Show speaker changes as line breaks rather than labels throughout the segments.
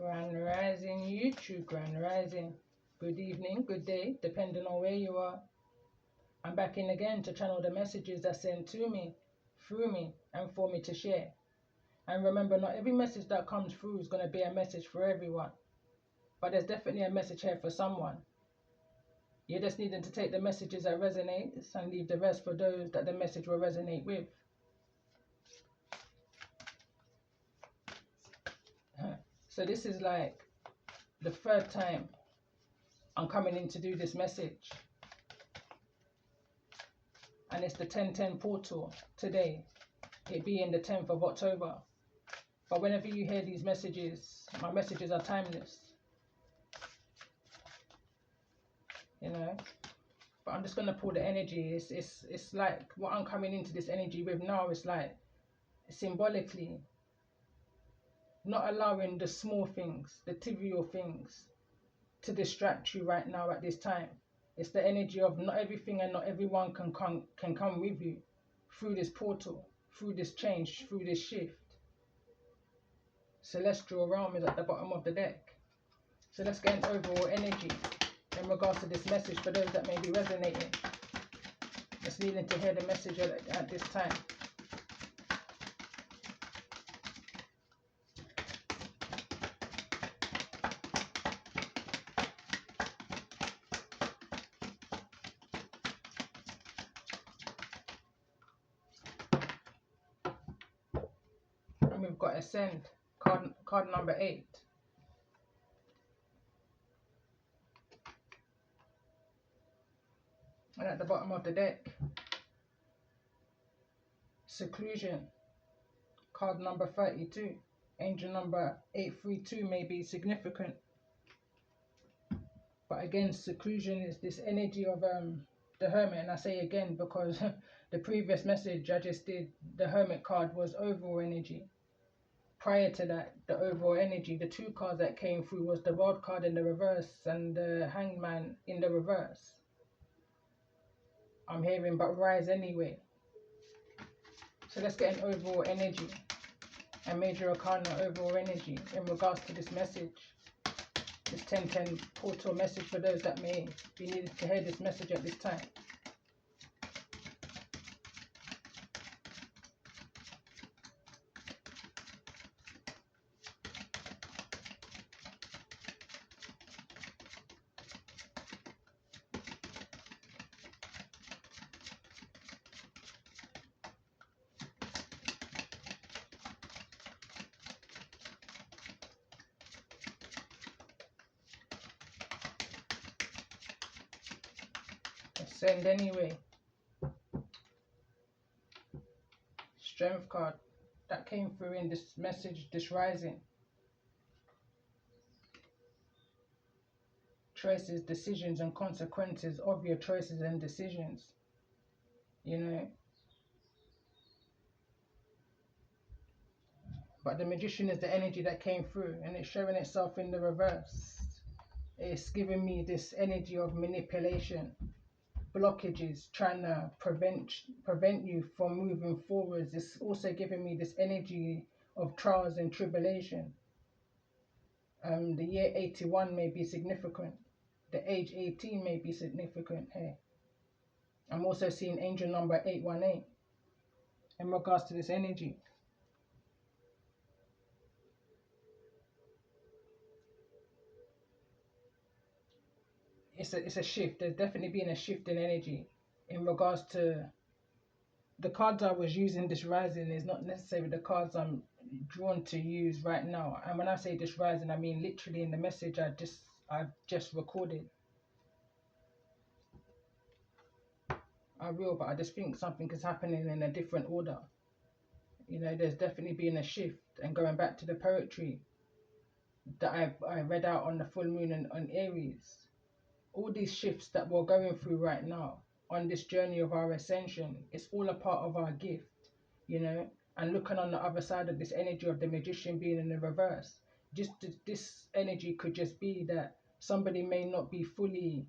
Grand Rising YouTube, Grand Rising. Good evening, good day, depending on where you are. I'm back in again to channel the messages that sent to me, through me, and for me to share. And remember, not every message that comes through is going to be a message for everyone. But there's definitely a message here for someone. You're just needing to take the messages that resonate and leave the rest for those that the message will resonate with. So this is like the third time I'm coming in to do this message. And it's the 1010 portal today, it being the 10th of October. But whenever you hear these messages, my messages are timeless. You know? But I'm just going to pull the energy. It's like what I'm coming into this energy with now is like symbolically not allowing the small things, the trivial things to distract you right now at this time. It's the energy of not everything and not everyone can come with you through this portal, through this change, through this shift. Celestial realm is at the bottom of the deck. So let's get an overall energy in regards to this message for those that may be resonating. It's needing to hear the message at this time. And we've got Ascend, card number 8. And at the bottom of the deck, Seclusion, card number 32. Angel number 832 may be significant. But again, seclusion is this energy of the Hermit. And I say again because the previous message I just did, the Hermit card was overall energy. Prior to that, the overall energy, the two cards that came through was the World card in the reverse and the Hangman in the reverse. I'm hearing but rise anyway. So let's get an overall energy and major arcana overall energy in regards to this message. This 1010 portal message for those that may be needing to hear this message at this time. Ascend anyway. Strength card that came through in this message, this rising. Choices, decisions, and consequences of your choices and decisions. You know. But the Magician is the energy that came through, and it's showing itself in the reverse. It's giving me this energy of manipulation, blockages, trying to prevent you from moving forwards. It's also giving me this energy of trials and tribulation. The year 81 may be significant. The age 18 may be significant here. I'm also seeing angel number 818 in regards to this energy. It's a shift. There's definitely been a shift in energy in regards to the cards I was using. This rising is not necessarily the cards I'm drawn to use right now. And when I say this rising, I mean literally in the message I've just recorded. I will, but I just think something is happening in a different order. You know, there's definitely been a shift. And going back to the poetry that I read out on the full moon and on Aries, all these shifts that we're going through right now on this journey of our ascension, it's all a part of our gift, you know. And looking on the other side of this energy of the Magician being in the reverse, just this energy could just be that somebody may not be fully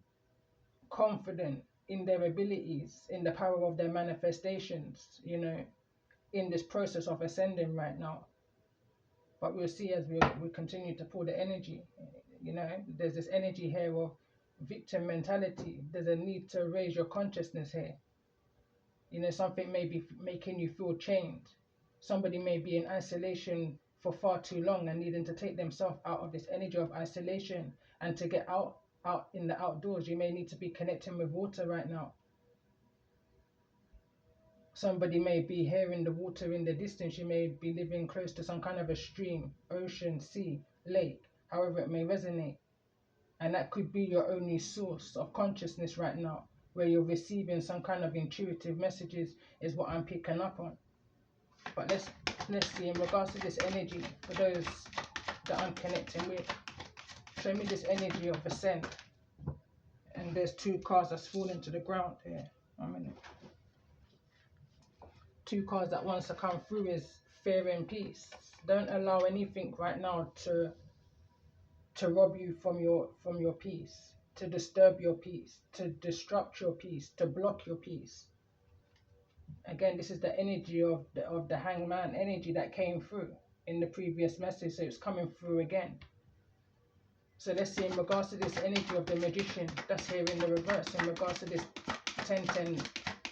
confident in their abilities, in the power of their manifestations, you know, in this process of ascending right now. But we'll see as we continue to pull the energy. You know, there's this energy here of victim mentality. There's a need to raise your consciousness here. You know, something may be making you feel chained. Somebody may be in isolation for far too long and needing to take themselves out of this energy of isolation, and to get out in the outdoors, you may need to be connecting with water right now. Somebody may be hearing the water in the distance. You may be living close to some kind of a stream, ocean, sea, lake, however it may resonate. And that could be your only source of consciousness right now, where you're receiving some kind of intuitive messages, is what I'm picking up on. But let's see, in regards to this energy, for those that I'm connecting with, show me this energy of ascent. And there's 2 cards that's falling to the ground here. 1 minute. 2 cards that wants to come through is fear and peace. Don't allow anything right now to rob you from your peace, to disturb your peace, to disrupt your peace, to block your peace. Again, this is the energy of the hangman energy that came through in the previous message, so it's coming through again. So let's see, in regards to this energy of the magician that's here in the reverse, in regards to this 1010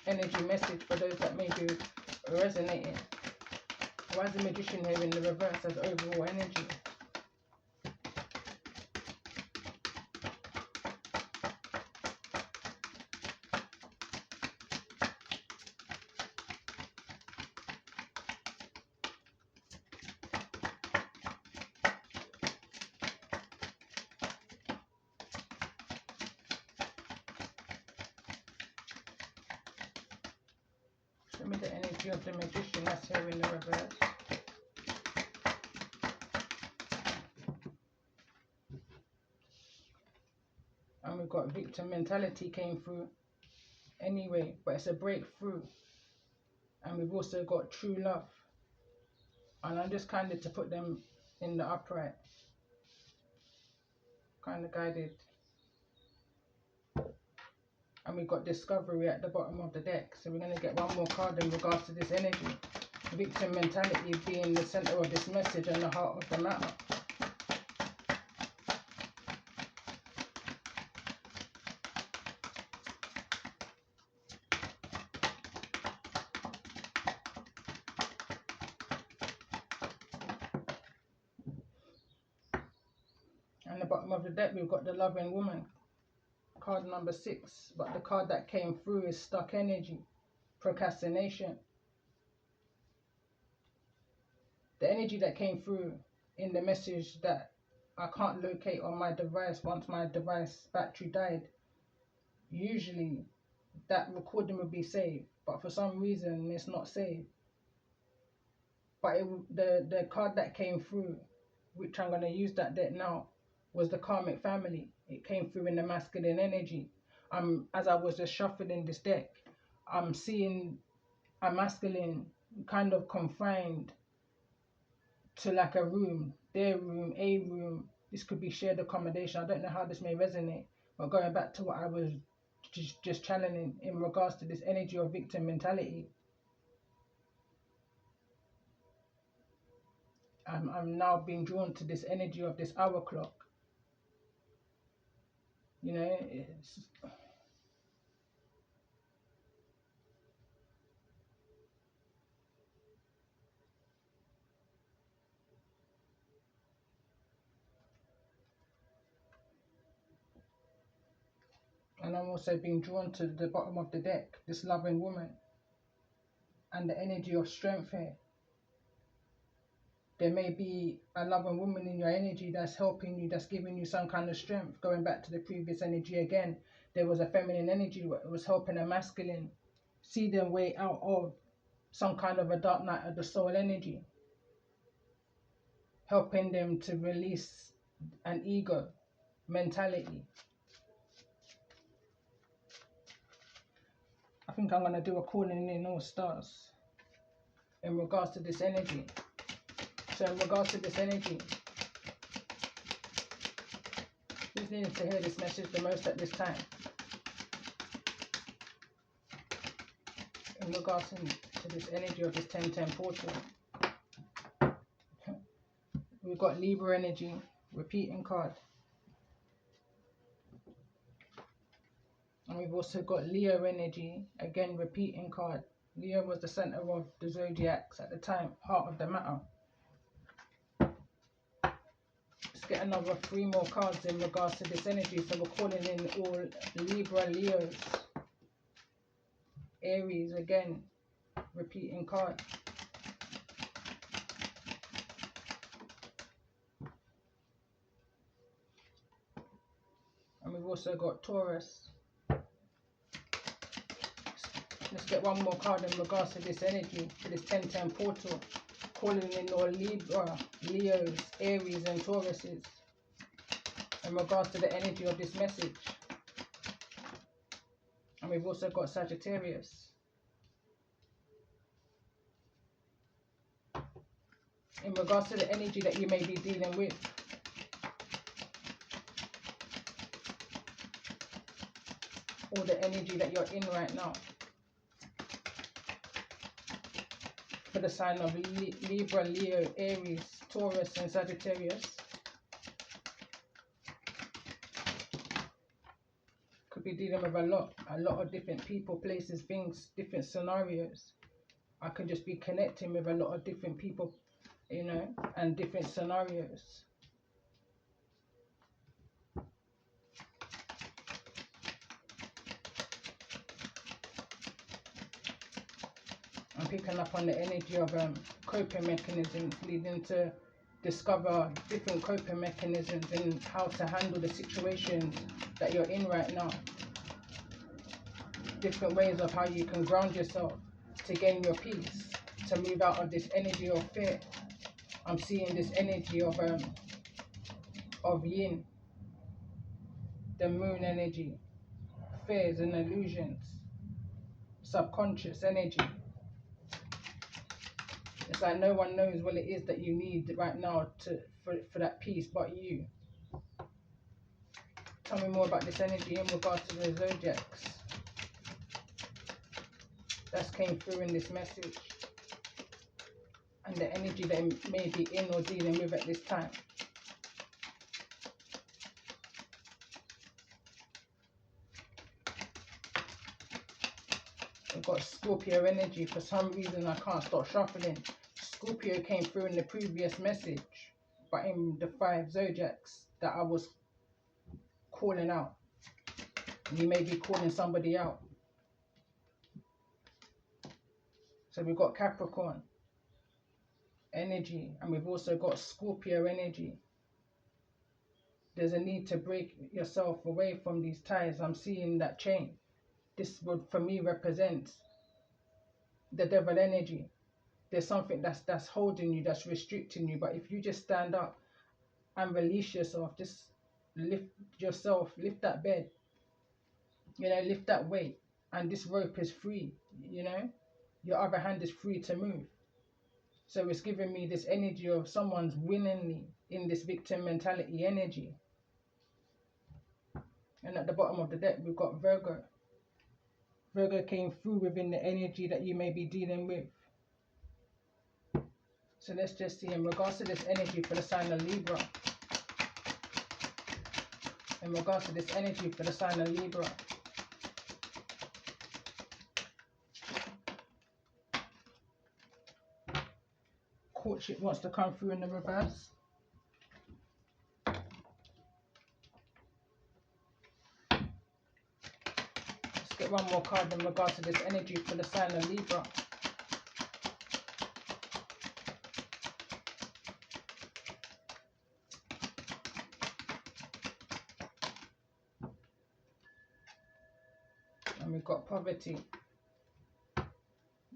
energy message for those that may be resonating. Why is the magician here in the reverse as overall energy? Show me the energy of the magician that's here in the reverse. And we've got victim mentality came through anyway, but it's a breakthrough. And we've also got true love. And I'm just kind of to put them in the upright. Kind of guided. And we've got discovery at the bottom of the deck. So we're going to get one more card in regards to this energy. Victim mentality being the center of this message and the heart of the matter. And the bottom of the deck, we've got the loving woman. Card number 6. But the card that came through is stuck energy. Procrastination. The energy that came through in the message that I can't locate on my device once my device battery died. Usually that recording would be saved, but for some reason it's not saved. But the card that came through, which I'm going to use that deck now, was the karmic family. It came through in the masculine energy. As I was just shuffling this deck, I'm seeing a masculine kind of confined to like a room, their room, a room. This could be shared accommodation. I don't know how this may resonate, but going back to what I was just channeling in regards to this energy of victim mentality, I'm now being drawn to this energy of this hour clock. You know, and I'm also being drawn to the bottom of the deck, this loving woman, and the energy of strength here. There may be a loving woman in your energy that's helping you, that's giving you some kind of strength. Going back to the previous energy again, there was a feminine energy that was helping a masculine see their way out of some kind of a dark night of the soul energy, helping them to release an ego mentality. I think I'm going to do a calling in all stars in regards to this energy. So in regards to this energy, who's needing to hear this message the most at this time? In regards to this energy of this 1010 portal. We've got Libra energy, repeating card. And we've also got Leo energy, again repeating card. Leo was the center of the zodiacs at the time, heart of the matter. Let's get another 3 more cards in regards to this energy. So we're calling in all Libra, Leos, Aries, again, repeating card. And we've also got Taurus. Let's get one more card in regards to this energy, for this 1010 portal. Calling in all Libra, Leos, Aries and Tauruses in regards to the energy of this message. And we've also got Sagittarius. In regards to the energy that you may be dealing with. Or the energy that you're in right now. For the sign of Libra, Leo, Aries, Taurus and Sagittarius. Could be dealing with a lot of different people, places, things, different scenarios. I could just be connecting with a lot of different people, you know, and different scenarios. I'm picking up on the energy of coping mechanisms, leading to discover different coping mechanisms in how to handle the situations that you're in right now. Different ways of how you can ground yourself to gain your peace, to move out of this energy of fear. I'm seeing this energy of yin, the moon energy, fears and illusions, subconscious energy. It's like no one knows what it is that you need right now for that peace but you. Tell me more about this energy in regards to the zodiacs that came through in this message, and the energy that it may be in or dealing with at this time. We've got Scorpio energy. For some reason I can't stop shuffling. Scorpio came through in the previous message, but in the 5 zodiacs that I was calling out. You may be calling somebody out. So we've got Capricorn energy, and we've also got Scorpio energy. There's a need to break yourself away from these ties. I'm seeing that chain. This would, for me, represent the devil energy. There's something that's holding you, that's restricting you. But if you just stand up and release yourself, just lift yourself, lift that bed, you know, lift that weight, and this rope is free, you know. Your other hand is free to move. So it's giving me this energy of someone's willingly in this victim mentality energy. And at the bottom of the deck, we've got Virgo. Virgo came through within the energy that you may be dealing with. So let's just see in regards to this energy for the sign of Libra. In regards to this energy for the sign of Libra. Courtship wants to come through in the reverse. Let's get one more card in regards to this energy for the sign of Libra. And we've got poverty.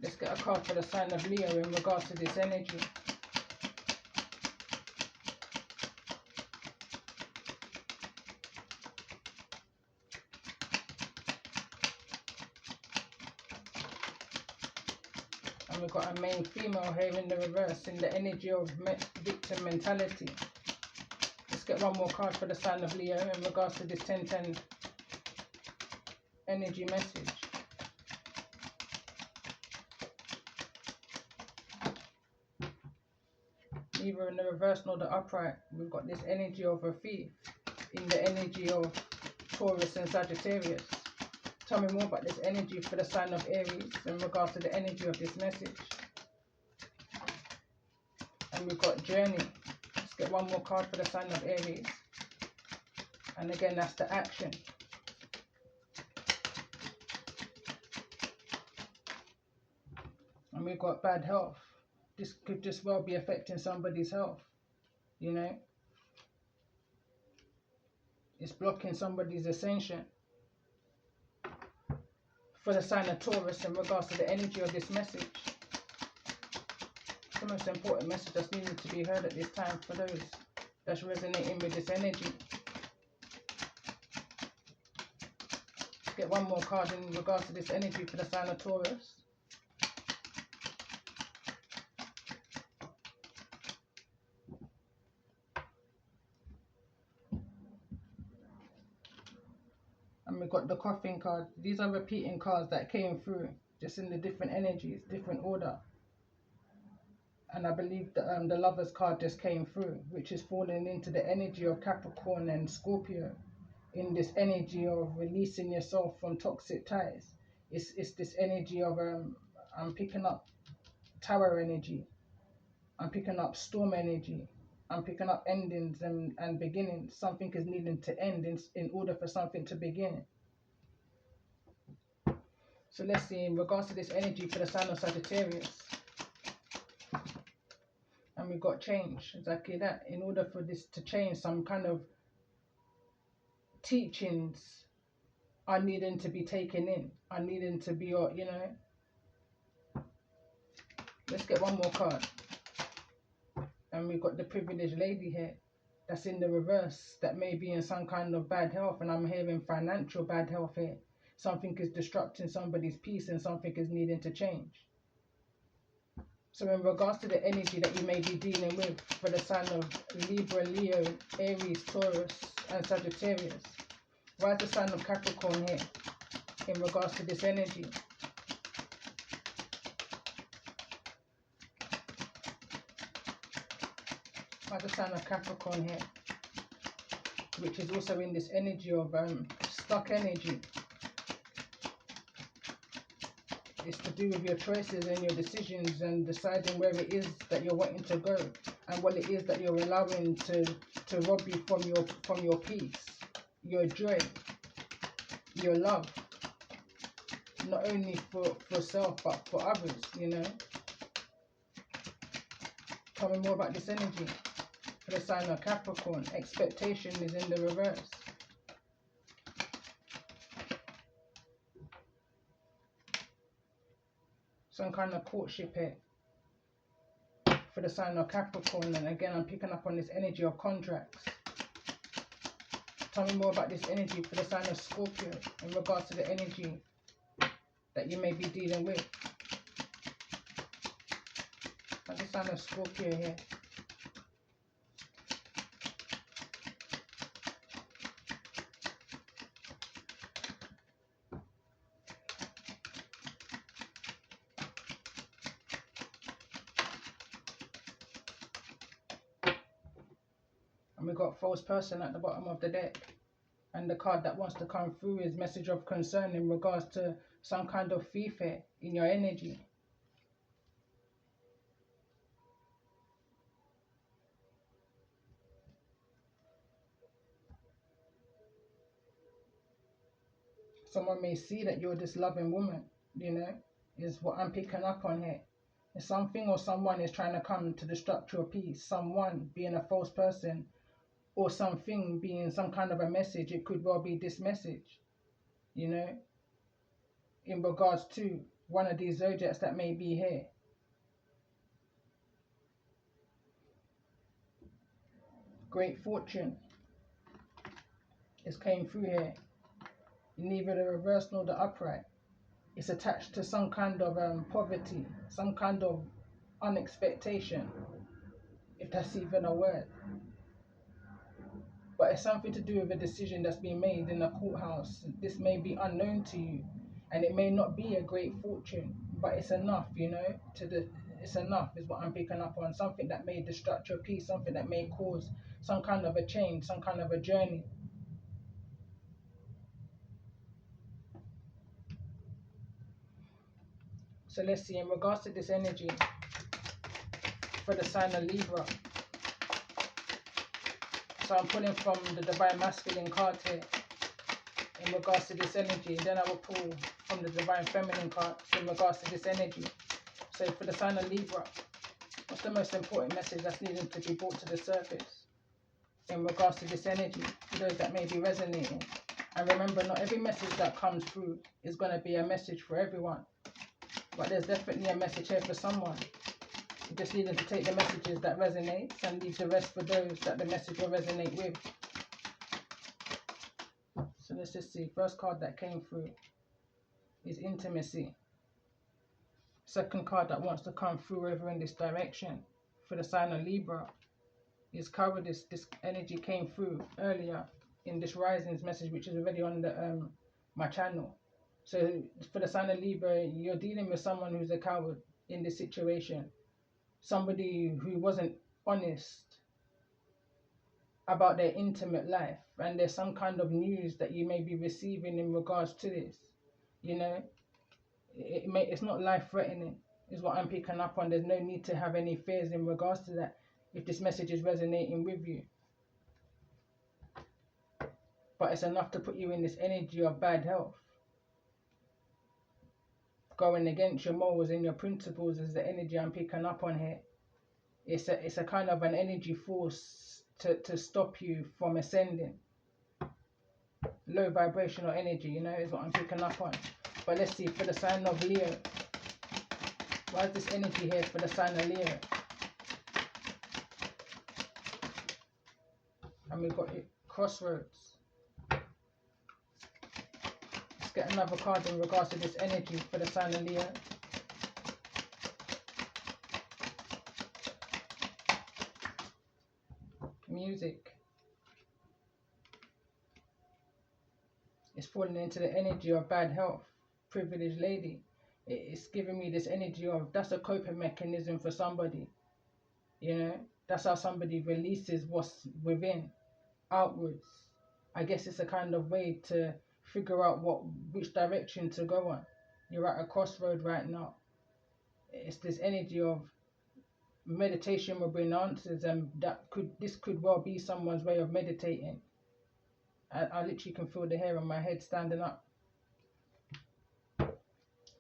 Let's get a card for the sign of Leo in regards to this energy. And we've got a main female here in the reverse, in the energy of victim mentality. Let's get one more card for the sign of Leo in regards to this 1010 energy message. either in the reverse nor the upright. We've got this energy of a thief in the energy of Taurus and Sagittarius. Tell me more about this energy for the sign of Aries in regards to the energy of this message. And we've got journey. Let's get one more card for the sign of Aries. And again, that's the action. And we've got bad health. This could just well be affecting somebody's health, you know. It's blocking somebody's ascension. For the sign of Taurus in regards to the energy of this message. It's the most important message that's needed to be heard at this time for those that's resonating with this energy. Let's get one more card in regards to this energy for the sign of Taurus. And we've got the Coffin card. These are repeating cards that came through, just in the different energies, different order. And I believe that the Lovers card just came through, which is falling into the energy of Capricorn and Scorpio, in this energy of releasing yourself from toxic ties. It's this energy of I'm picking up Tower energy. I'm picking up Storm energy. I'm picking up endings and beginnings. Something is needing to end in order for something to begin. So let's see in regards to this energy for the sign of Sagittarius. And we've got change, exactly that. In order for this to change, some kind of teachings are needing to be taken in, are needing to be, you know. Let's get one more card. And we've got the privileged lady here. That's in the reverse. That may be in some kind of bad health. And I'm hearing financial bad health here. Something is disrupting somebody's peace and something is needing to change. So in regards to the energy that you may be dealing with for the sign of Libra, Leo, Aries, Taurus, and Sagittarius, why is the sign of Capricorn here in regards to this energy? Why is the sign of Capricorn here? Which is also in this energy of stuck energy. It's to do with your choices and your decisions and deciding where it is that you're wanting to go and what it is that you're allowing to rob you from your peace, your joy, your love. Not only for self but for others, you know. Tell me more about this energy for the sign of Capricorn. Expectation is in the reverse. Some kind of courtship here for the sign of Capricorn. And again, I'm picking up on this energy of contracts. Tell me more about this energy for the sign of Scorpio in regards to the energy that you may be dealing with. That's the sign of Scorpio here. And we've got false person at the bottom of the deck. And the card that wants to come through is message of concern in regards to some kind of thief here in your energy. Someone may see that you're this loving woman, you know, is what I'm picking up on here. If something or someone is trying to come to disrupt your peace, someone being a false person, or something being some kind of a message, it could well be this message, you know, in regards to one of these zodiacs that may be here. Great fortune is came through here. Neither the reverse nor the upright. It's attached to some kind of poverty, some kind of unexpectation, if that's even a word. But it's something to do with a decision that's been made in a courthouse. This may be unknown to you, and it may not be a great fortune, but it's enough, you know, it's enough is what I'm picking up on. Something that may disrupt your peace, something that may cause some kind of a change, some kind of a journey. So let's see, in regards to this energy for the sign of Libra. So I'm pulling from the Divine Masculine card here in regards to this energy. Then I will pull from the Divine Feminine card in regards to this energy. So for the sign of Libra, what's the most important message that's needing to be brought to the surface in regards to this energy for those that may be resonating? And remember, not every message that comes through is going to be a message for everyone. But there's definitely a message here for someone. You just need to take the messages that resonate and leave the rest for those that the message will resonate with. So let's just see. First card that came through is intimacy. Second card that wants to come through over in this direction for the sign of Libra is cowardice. This energy came through earlier in this rising's message, which is already on the my channel. So for the sign of Libra, you're dealing with someone who's a coward in this situation. Somebody who wasn't honest about their intimate life, and there's some kind of news that you may be receiving in regards to this. You know, it's not life-threatening, is what I'm picking up on. There's no need to have any fears in regards to that if this message is resonating with you. But it's enough to put you in this energy of bad health. Going against your morals and your principles is the energy I'm picking up on here. It's a kind of an energy force to stop you from ascending. Low vibrational energy, you know, is what I'm picking up on. But let's see, for the sign of Leo. Why is this energy here for the sign of Leo? And we've got it, crossroads. Let's get another card in regards to this energy for the sign of Leo. Music. It's falling into the energy of bad health. Privileged lady. It's giving me this energy of, that's a coping mechanism for somebody. You know, that's how somebody releases what's within, outwards. I guess it's a kind of way to figure out which direction to go on. You're at a crossroad right now. It's this energy of meditation will bring answers, and this could well be someone's way of meditating. I literally can feel the hair on my head standing up.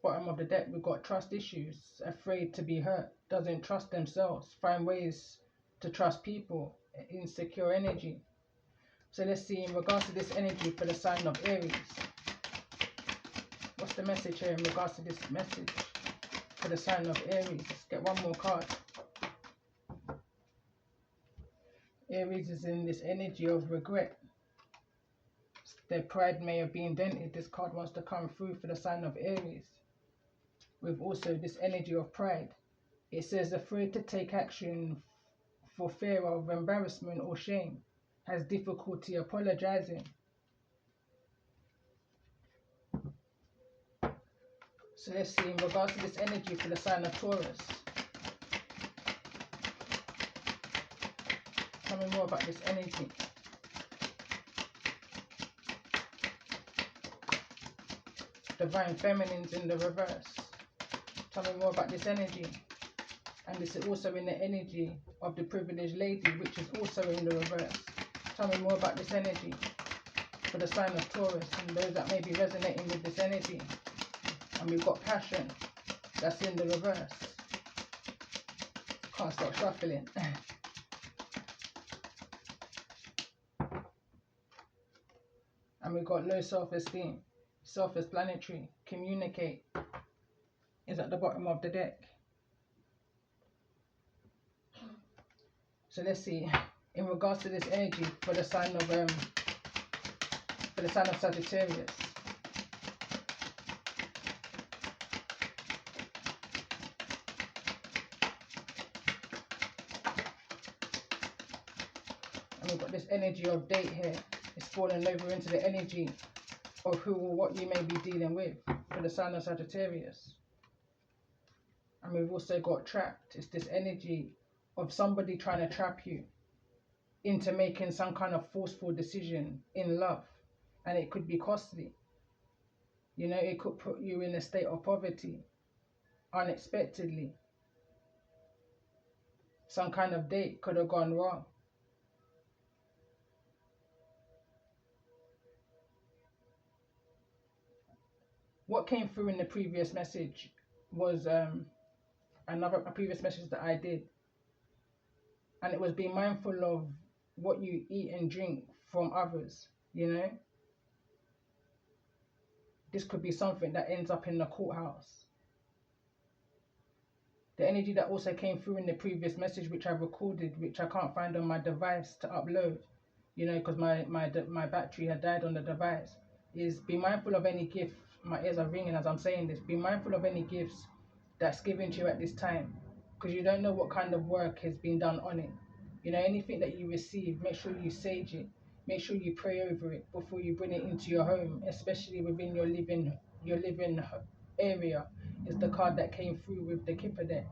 Bottom of the deck, we've got trust issues, afraid to be hurt, doesn't trust themselves, find ways to trust people, insecure energy. So let's see, in regards to this energy for the sign of Aries, what's the message here in regards to this message for the sign of Aries? Let's get one more card. Aries is in this energy of regret. Their pride may have been dented. This card wants to come through for the sign of Aries. With also this energy of pride. It says afraid to take action for fear of embarrassment or shame. Has difficulty apologizing. So let's see, in regards to this energy for the sign of Taurus. Tell me more about this energy. Divine Feminine's in the reverse. Tell me more about this energy. And this is also in the energy of the privileged lady, which is also in the reverse. Tell me more about this energy for the sign of Taurus and those that may be resonating with this energy. And we've got passion, that's in the reverse. Can't stop shuffling. And we've got low self-esteem, self-explanatory, communicate is at the bottom of the deck. So let's see, in regards to this energy for the sign of Sagittarius. And we've got this energy of date here. It's falling over into the energy of who or what you may be dealing with for the sign of Sagittarius. And we've also got trapped. It's this energy of somebody trying to trap you into making some kind of forceful decision in love. And it could be costly. You know, it could put you in a state of poverty unexpectedly. Some kind of date could have gone wrong. What came through in the previous message was a previous message that I did, and it was be mindful of what you eat and drink from others. You know, this could be something that ends up in the courthouse. The energy that also came through in the previous message, which I recorded, which I can't find on my device to upload, you know, because my battery had died on the device, is be mindful of any gift. My ears are ringing as I'm saying this. Be mindful of any gifts that's given to you at this time, because you don't know what kind of work has been done on it. You know, anything that you receive, make sure you sage it. Make sure you pray over it before you bring it into your home, especially within your living area. Is the card that came through with the Kipper deck.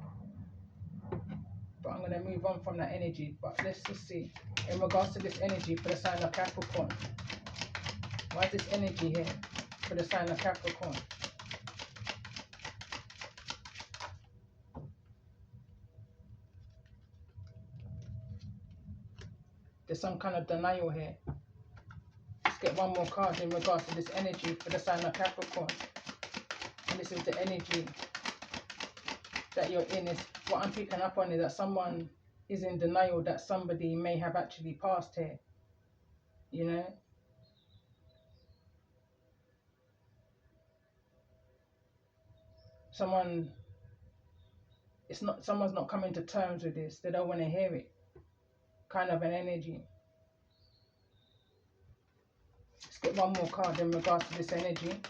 But I'm going to move on from that energy. But let's just see, in regards to this energy for the sign of Capricorn, why is this energy here for the sign of Capricorn? There's some kind of denial here. Let's get one more card in regards to this energy for the sign of Capricorn. And this is the energy that you're in. Is what I'm picking up on is that someone is in denial that somebody may have actually passed here. You know? Someone's not coming to terms with this. They don't want to hear it. Kind of an energy. Let's get one more card in regards to this energy.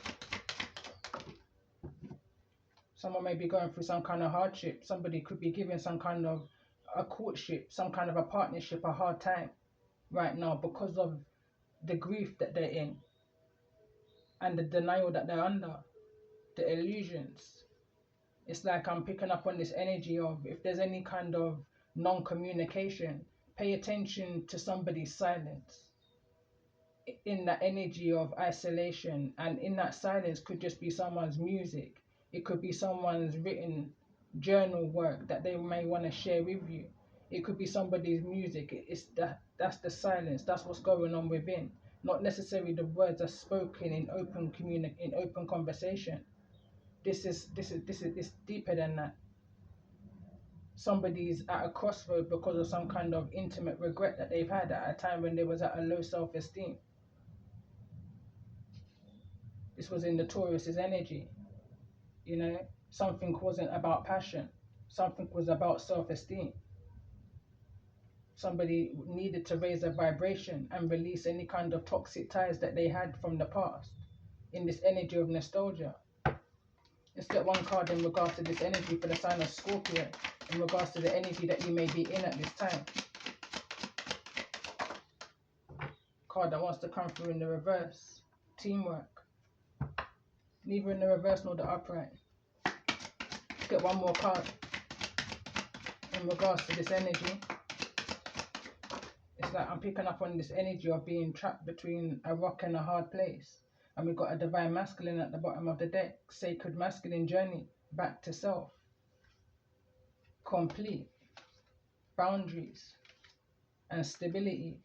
Someone may be going through some kind of hardship. Somebody could be giving some kind of a courtship, some kind of a partnership, a hard time right now because of the grief that they're in and the denial that they're under, the illusions. It's like I'm picking up on this energy of if there's any kind of non-communication, pay attention to somebody's silence. In that energy of isolation, and in that silence could just be someone's music. It could be someone's written journal work that they may want to share with you. It could be somebody's music. That's the silence. That's what's going on within. Not necessarily the words are spoken in open conversation. This is deeper than that. Somebody's at a crossroad because of some kind of intimate regret that they've had at a time when they was at a low self-esteem. This was in the Taurus's energy. You know, something wasn't about passion. Something was about self-esteem. Somebody needed to raise their vibration and release any kind of toxic ties that they had from the past in this energy of nostalgia. Let's get one card in regards to this energy for the sign of Scorpio, in regards to the energy that you may be in at this time. Card that wants to come through in the reverse. Teamwork. Neither in the reverse nor the upright. Let's get one more card in regards to this energy. It's like I'm picking up on this energy of being trapped between a rock and a hard place. And we've got a divine masculine at the bottom of the deck. Sacred masculine journey back to self. Complete. Boundaries. And stability.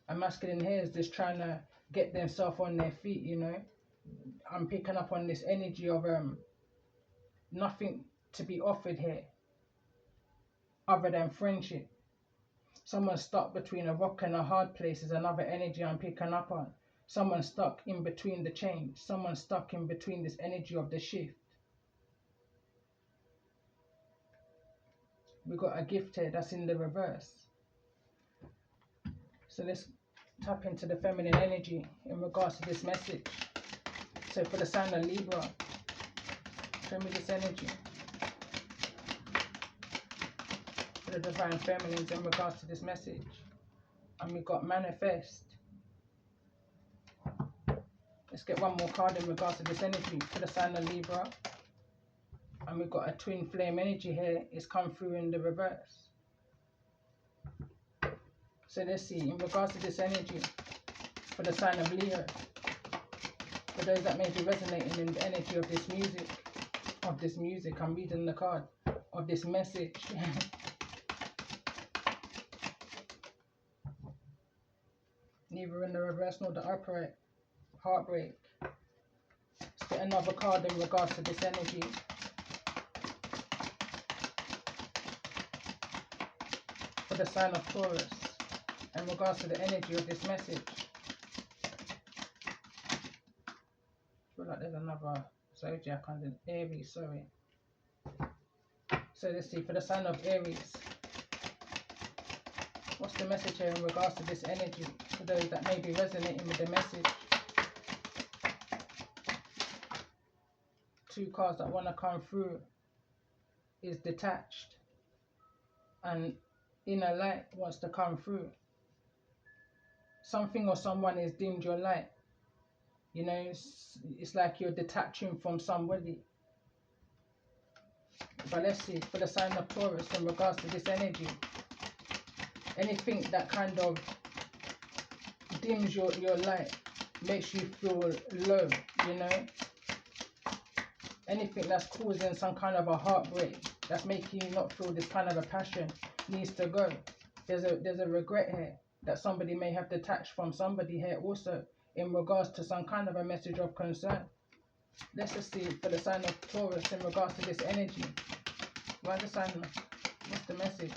A masculine here is just trying to get themselves on their feet, you know. I'm picking up on this energy of nothing to be offered here other than friendship. Someone stuck between a rock and a hard place is another energy I'm picking up on. Someone stuck in between the change. Someone stuck in between this energy of the shift. We got a gift here that's in the reverse. So let's tap into the feminine energy in regards to this message. So for the sign of Libra, show me this energy. For the divine feminines in regards to this message. And we got manifest. Let's get one more card in regards to this energy for the sign of Libra. And we've got a twin flame energy here. It's come through in the reverse. So let's see, in regards to this energy, for the sign of Leo, for those that may be resonating in the energy of this music, I'm reading the card, of this message. Neither in the reverse nor the upright. Heartbreak. Let's get another card in regards to this energy. For the sign of Taurus, in regards to the energy of this message. I feel like there's another zodiac under Aries, sorry. So let's see, for the sign of Aries, what's the message here in regards to this energy? For those that may be resonating with the message. Two cards that want to come through is detached, and inner light wants to come through. Something or someone has dimmed your light. You know, it's like you're detaching from somebody. But let's see, for the sign of Taurus, in regards to this energy, anything that kind of dims your light, makes you feel low, you know. Anything that's causing some kind of a heartbreak, that's making you not feel this kind of a passion, needs to go. There's a regret here that somebody may have detached from somebody here also, in regards to some kind of a message of concern. Let's just see, for the sign of Taurus, in regards to this energy. Why the sign? What's the message?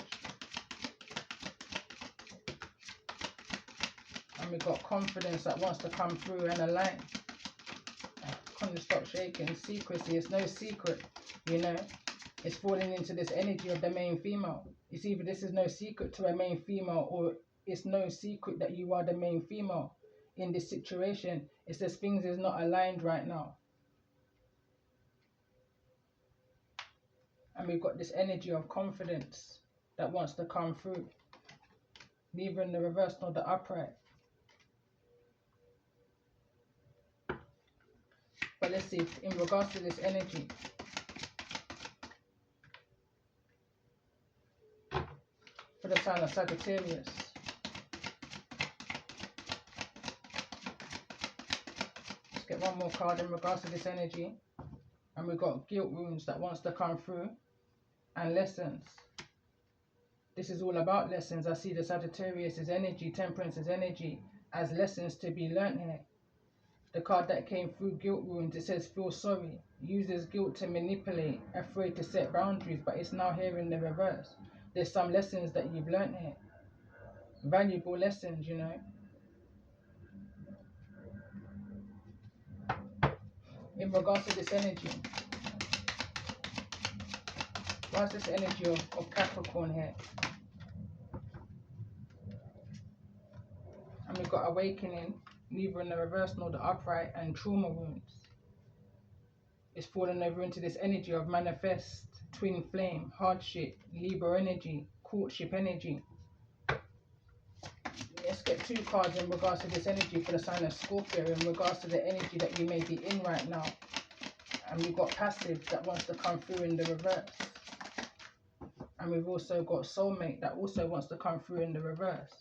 And we've got confidence that wants to come through and align. Can't stop shaking. Secrecy. It's no secret, you know. It's falling into this energy of the main female. It's either this is no secret to a main female, or it's no secret that you are the main female in this situation. It says things is not aligned right now. And we've got this energy of confidence that wants to come through. Neither in the reverse nor the upright. But let's see, in regards to this energy, for the sign of Sagittarius, let's get one more card in regards to this energy. And we've got guilt wounds that wants to come through, and lessons. This is all about lessons. I see the Sagittarius' energy, Temperance's energy, as lessons to be learnt here. The card that came through, guilt wounds, it says feel sorry, uses guilt to manipulate, afraid to set boundaries, but it's now here in the reverse. There's some lessons that you've learnt here. Valuable lessons, you know. In regards to this energy, why is this energy of Capricorn here? And we've got awakening, neither in the reverse nor the upright, and trauma wounds. It's fallen over into this energy of manifest, twin flame, hardship, Libra energy, courtship energy. Let's get two cards in regards to this energy for the sign of Scorpio, in regards to the energy that you may be in right now. And we've got passive that wants to come through in the reverse. And we've also got soulmate that also wants to come through in the reverse.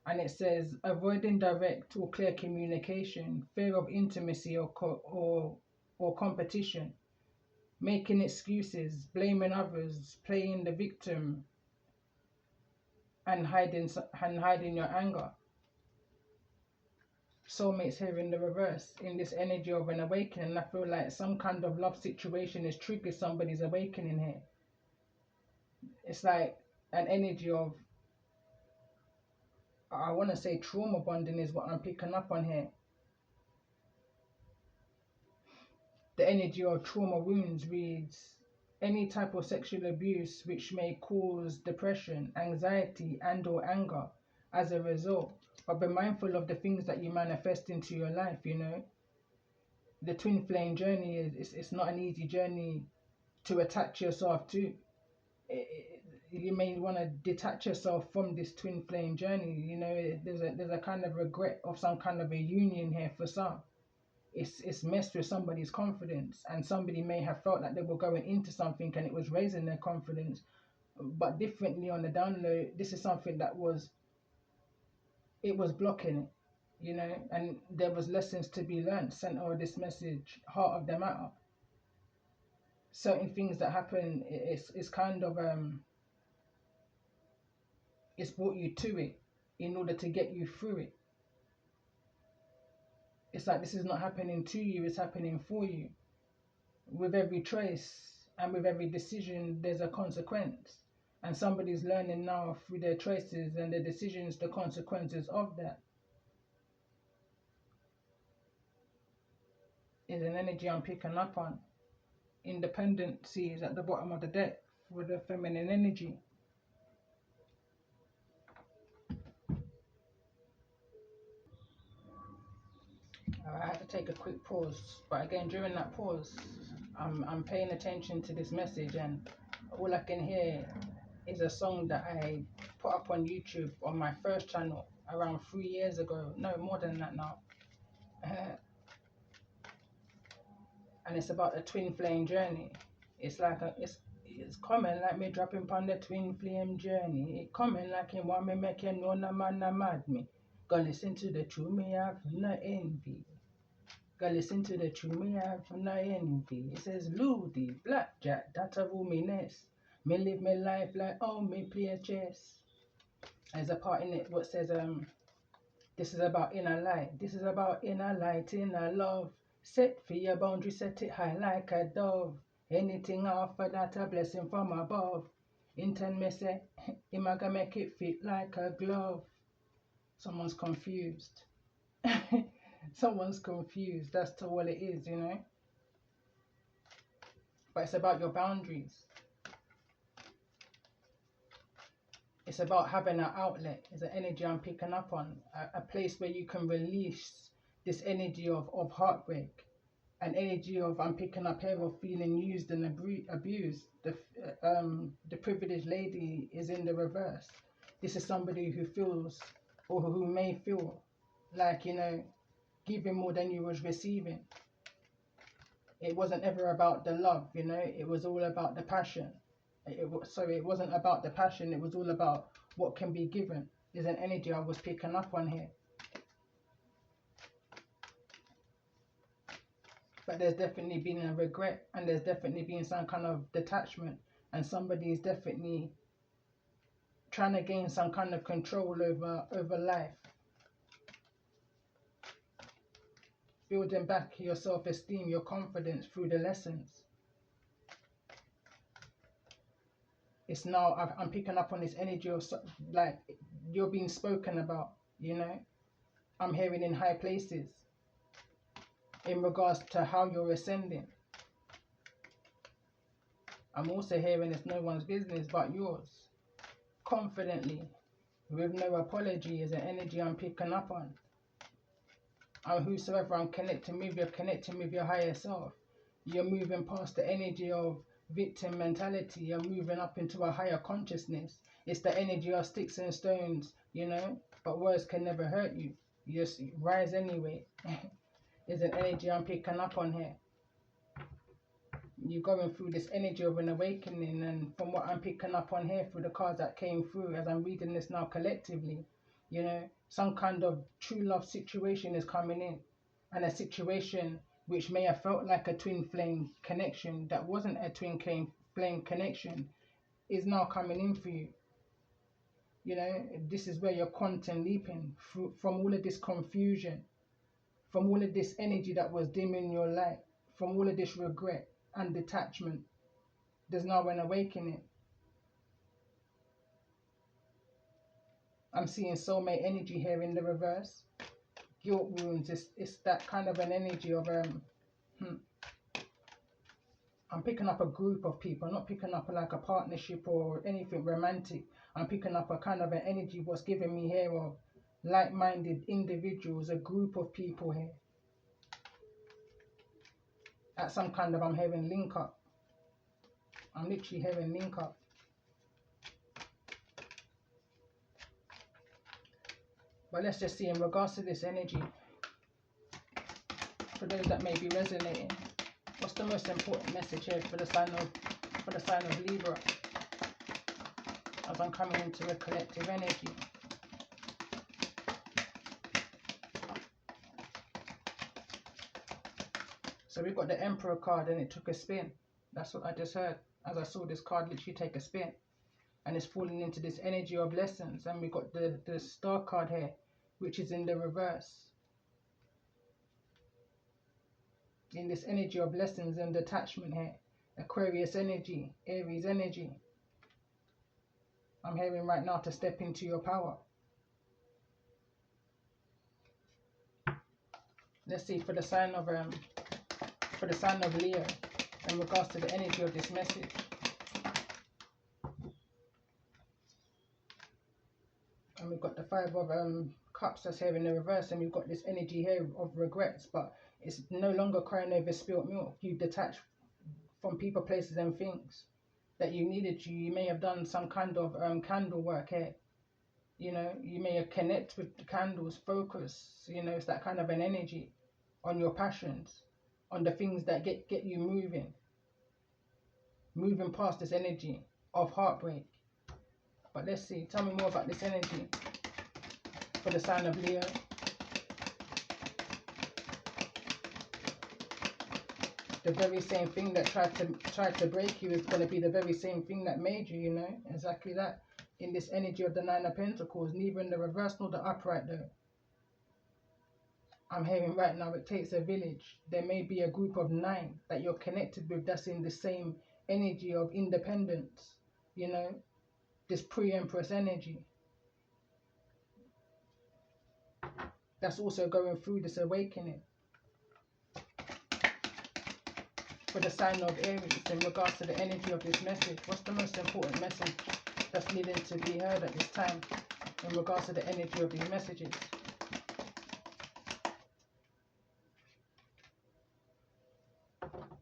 And it says avoiding direct or clear communication, fear of intimacy or competition, making excuses, blaming others, playing the victim, and hiding your anger. Soulmates here in the reverse, in this energy of an awakening. I feel like some kind of love situation has triggered somebody's awakening here. It's like an energy of, I want to say trauma bonding is what I'm picking up on here. The energy of trauma wounds reads any type of sexual abuse which may cause depression, anxiety and or anger as a result. But be mindful of the things that you manifest into your life, you know. The twin flame journey it's not an easy journey to attach yourself to. You may want to detach yourself from this twin flame journey, you know. There's a kind of regret of some kind of a union here for some. it's messed with somebody's confidence, and somebody may have felt like they were going into something and it was raising their confidence, but differently on the download, this is something that was blocking it, you know, and there was lessons to be learned. Center of this message, heart of the matter. Certain things that happen, it's kind of it's brought you to it in order to get you through it. It's like this is not happening to you, it's happening for you. With every choice and with every decision, there's a consequence. And somebody's learning now through their choices and their decisions, the consequences of that. Is an energy I'm picking up on. Independency is at the bottom of the deck with the feminine energy. I had to take a quick pause, but again, during that pause, I'm paying attention to this message, and all I can hear is a song that I put up on YouTube on my first channel around 3 years ago. No, more than that now. And it's about a twin flame journey. It's like it's coming like me dropping upon the twin flame journey. It coming like him want me make you know no man no mad me. Go listen to the true me have no envy. Go listen to the true me have no envy. It says Ludi, Blackjack, that's a roominess. Me live my life like oh me play chess. There's a part in it what says this is about inner light. This is about inner light, inner love. Set for your boundary, set it high like a dove. Anything after that, a blessing from above. Intent me say, him a gonna make it fit like a glove. Someone's confused. Someone's confused. That's to what it is, you know. But it's about your boundaries. It's about having an outlet. It's an energy I'm picking up on. A place where you can release this energy of heartbreak. An energy of I'm picking up here of feeling used and abused. The privileged lady is in the reverse. This is somebody who feels or who may feel like, you know, giving more than you was receiving. It wasn't ever about the love, you know. It was all about the passion. It wasn't about the passion. It was all about what can be given. There's an energy I was picking up on here. But there's definitely been a regret, and there's definitely been some kind of detachment, and somebody is definitely trying to gain some kind of control over life. Building back your self-esteem, your confidence through the lessons. It's now I'm picking up on this energy of like you're being spoken about, you know. I'm hearing in high places in regards to how you're ascending. I'm also hearing it's no one's business but yours. Confidently, with no apology, is an energy I'm picking up on. And whosoever I'm connecting with, you're connecting with your higher self. You're moving past the energy of victim mentality. You're moving up into a higher consciousness. It's the energy of sticks and stones, you know, but words can never hurt you. You just rise anyway. There's an energy I'm picking up on here. You're going through this energy of an awakening, and from what I'm picking up on here through the cards that came through as I'm reading this now collectively, you know, some kind of true love situation is coming in, and a situation which may have felt like a twin flame connection that wasn't a twin flame connection is now coming in for you. You know, this is where you're quantum leaping from all of this confusion, from all of this energy that was dimming your light, from all of this regret and detachment. There's now an awakening. I'm seeing soulmate energy here in the reverse. Guilt wounds. It's that kind of an energy of I'm picking up a group of people. I'm not picking up like a partnership or anything romantic. I'm picking up a kind of an energy what's giving me here of like-minded individuals, a group of people here. At some kind of I'm hearing link up. I'm literally hearing link up. But let's just see in regards to this energy. for those that may be resonating. What's the most important message here for the sign of Libra? As I'm coming into a collective energy. So we've got the Emperor card and it took a spin. That's what I just heard as I saw this card literally take a spin. And it's falling into this energy of lessons. And we've got the Star card here, which is in the reverse. In this energy of lessons and detachment here. Aquarius energy, Aries energy. I'm hearing right now to step into your power. Let's see for the sign of Leo in regards to the energy of this message. And we've got the Five of Cups that's here in the reverse, and we've got this energy here of regrets, but it's no longer crying over spilt milk. You've detached from people, places and things that you needed to. You may have done some kind of candle work here. You know, you may have connected with the candles, focus, you know, it's that kind of an energy on your passions, on the things that get you moving past this energy of heartbreak. But let's see, tell me more about this energy for the sign of Leo. The very same thing that tried to break you is going to be the very same thing that made you, you know, exactly that. In this energy of the Nine of Pentacles, neither in the reverse nor the upright though. I'm hearing right now it takes a village. There may be a group of 9 that you're connected with that's in the same energy of independence, you know, this pre-empress energy. That's also going through this awakening. For the sign of Aries, in regards to the energy of this message, what's the most important message that's needing to be heard at this time in regards to the energy of these messages?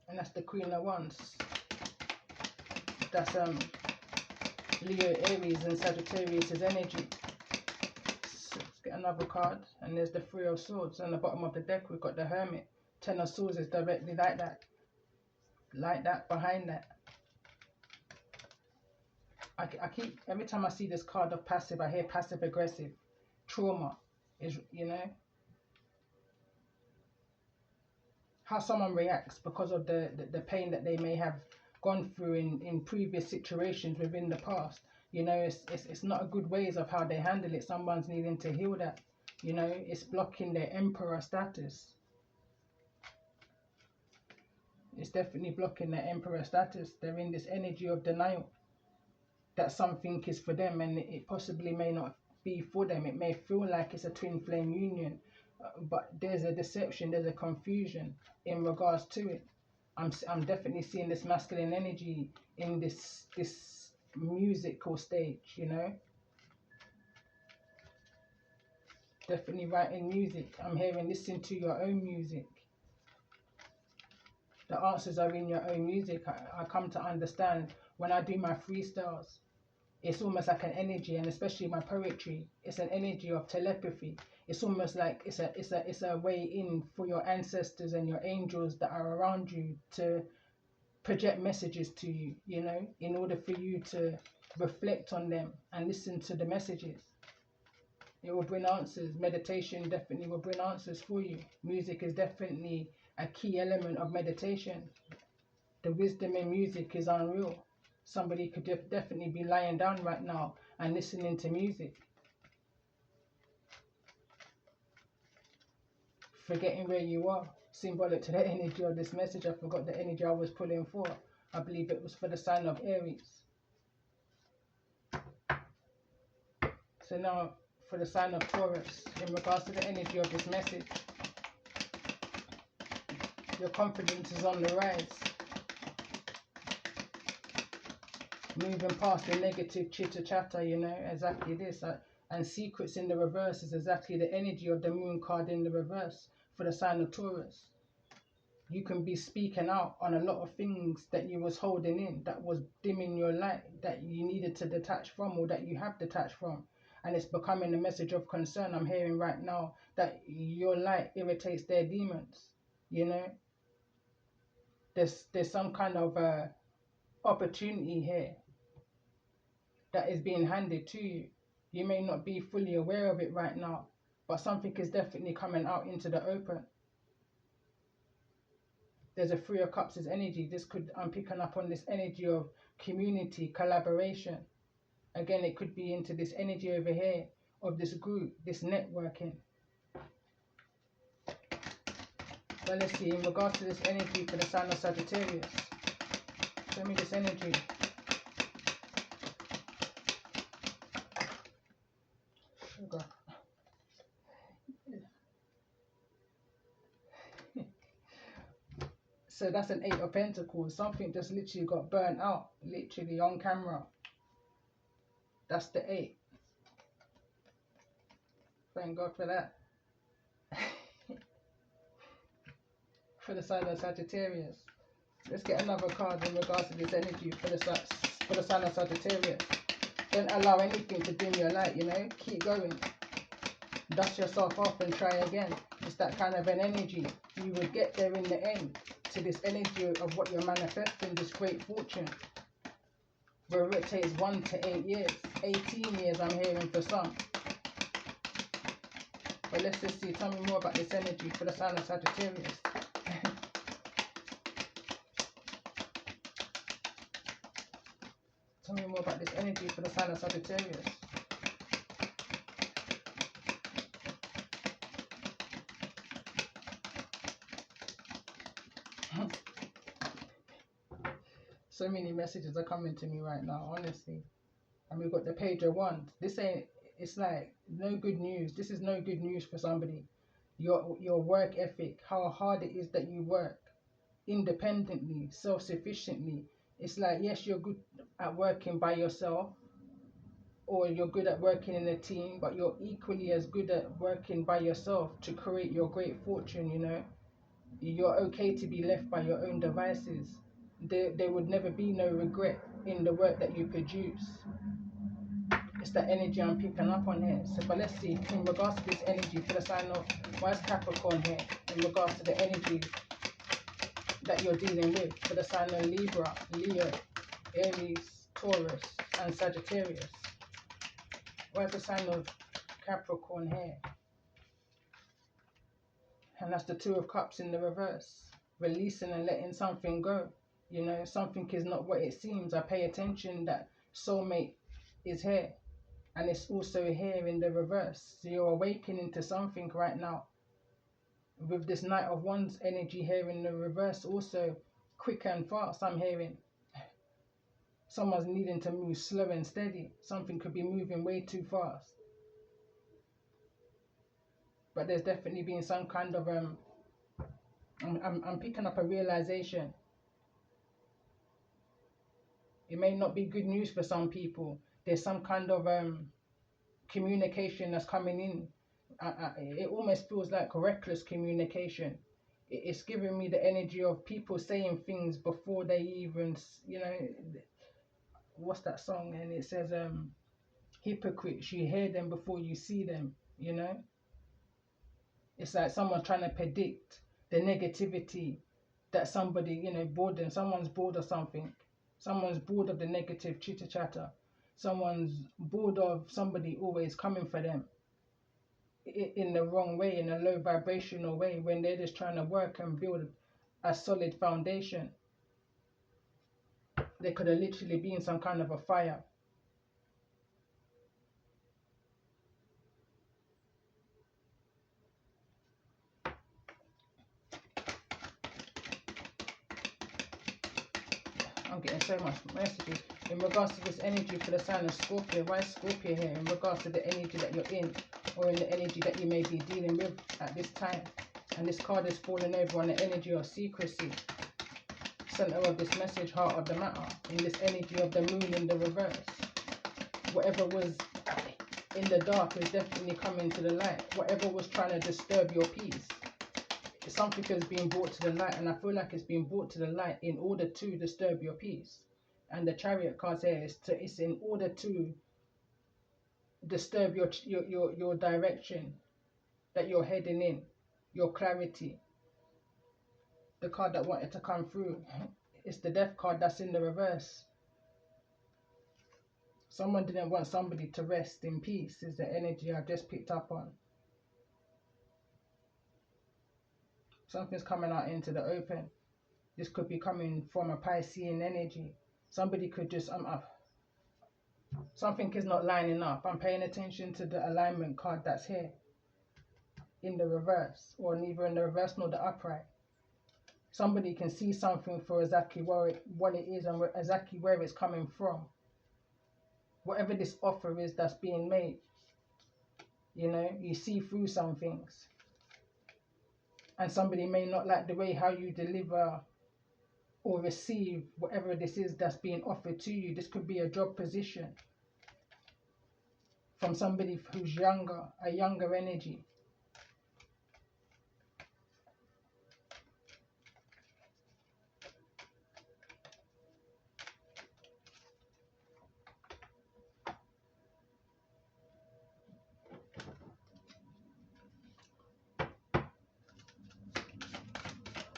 And that's the Queen of Wands. That's Leo, Aries and Sagittarius' energy. So let's get another card. And there's the Three of Swords. On the bottom of the deck we've got the Hermit. Ten of Swords is directly like that. Like that, behind that. I keep, every time I see this card of passive, I hear passive aggressive. Trauma is, you know, how someone reacts because of the pain that they may have gone through in previous situations within the past. You know, it's not a good ways of how they handle it. Someone's needing to heal that. You know, it's blocking their emperor status. It's definitely blocking their emperor status. They're in this energy of denial that something is for them and it possibly may not be for them. It may feel like it's a twin flame union, but there's a deception, there's a confusion in regards to it. I'm definitely seeing this masculine energy in this musical stage, you know. Definitely writing music. I'm hearing listen to your own music. The answers are in your own music. I come to understand when I do my freestyles, it's almost like an energy, and especially my poetry, it's an energy of telepathy. It's almost like it's a way in for your ancestors and your angels that are around you to project messages to you, you know, in order for you to reflect on them and listen to the messages. It will bring answers. Meditation definitely will bring answers for you. Music is definitely a key element of meditation. The wisdom in music is unreal. Somebody could definitely be lying down right now and listening to music, forgetting where you are. Symbolic to the energy of this message. I forgot the energy I was pulling for. I believe it was for the sign of Aries. So now for the sign of Taurus, in regards to the energy of this message, your confidence is on the rise. Moving past the negative chitter chatter, you know, exactly this. And secrets in the reverse is exactly the energy of the moon card in the reverse for the sign of Taurus. You can be speaking out on a lot of things that you was holding in, that was dimming your light, that you needed to detach from or that you have detached from. And it's becoming a message of concern. I'm hearing right now that your light irritates their demons. You know, there's some kind of opportunity here that is being handed to you. You may not be fully aware of it right now, but something is definitely coming out into the open. There's a Three of Cups' energy. This could, I'm picking up on this energy of community, collaboration. Again, it could be into this energy over here of this group, this networking. But let's see, in regards to this energy for the sign of Sagittarius, show me this energy. Sugar. So that's an Eight of Pentacles. Something just literally got burnt out, literally on camera. That's the 8. Thank God for that. For the sign of Sagittarius. Let's get another card in regards to this energy for the sign of Sagittarius. Don't allow anything to dim your light, you know. Keep going. Dust yourself off and try again. It's that kind of an energy. You will get there in the end to this energy of what you're manifesting, this great fortune. Where it takes 1 to 8 years. 18 years I'm hearing for some. But let's just see. Tell me more about this energy for the sign of Sagittarius. Tell me more about this energy for the sign of Sagittarius. So many messages are coming to me right now, honestly. And we've got the Page of Wands. This ain't, it's like no good news. This is no good news for somebody. Your work ethic, how hard it is that you work independently, self-sufficiently. It's like, yes, you're good at working by yourself, or you're good at working in a team, but you're equally as good at working by yourself to create your great fortune, you know. You're okay to be left by your own devices. There would never be no regret in the work that you produce. It's that energy I'm picking up on here. So, but let's see, in regards to this energy for the sign of, why is Capricorn here? In regards to the energy that you're dealing with for the sign of Libra, Leo, Aries, Taurus, and Sagittarius. Why is the sign of Capricorn here? And that's the Two of Cups in the reverse. Releasing and letting something go. You know, something is not what it seems. I pay attention that soulmate is here. And it's also here in the reverse. So you're awakening to something right now. With this Knight of Wands energy here in the reverse, also quick and fast, I'm hearing. Someone's needing to move slow and steady. Something could be moving way too fast. But there's definitely been some kind of I'm picking up a realization. It may not be good news for some people. There's some kind of communication that's coming in. It almost feels like reckless communication. It's giving me the energy of people saying things before they even, you know, what's that song? And it says, hypocrites, you hear them before you see them, you know? It's like someone trying to predict the negativity that somebody, you know, boredom. Someone's bored of something. Someone's bored of the negative chitter chatter. Someone's bored of somebody always coming for them in the wrong way, in a low vibrational way, when they're just trying to work and build a solid foundation. They could have literally been some kind of a fire. I'm getting so much messages in regards to this energy for the sign of Scorpio. Why is Scorpio here? In regards to the energy that you're in, or in the energy that you may be dealing with at this time. And this card is falling over on the energy of secrecy. Center of this message, heart of the matter. In this energy of the moon in the reverse. Whatever was in the dark is definitely coming to the light. Whatever was trying to disturb your peace, something is being brought to the light, and I feel like it's being brought to the light in order to disturb your peace. And the Chariot card here is it's in order to disturb your direction that you're heading in, your clarity. the card that wanted to come through. It's the death card that's in the reverse. Someone didn't want somebody to rest in peace is the energy I've just picked up on. Something's coming out into the open. This could be coming from a Piscean energy. Somebody could just, something is not lining up. I'm paying attention to the alignment card that's here in the reverse, or neither in the reverse nor the upright. Somebody can see something for exactly what it is and exactly where it's coming from. Whatever this offer is that's being made, you know, you see through some things. And somebody may not like the way how you deliver or receive whatever this is that's being offered to you. This could be a job position from somebody who's younger, a younger energy.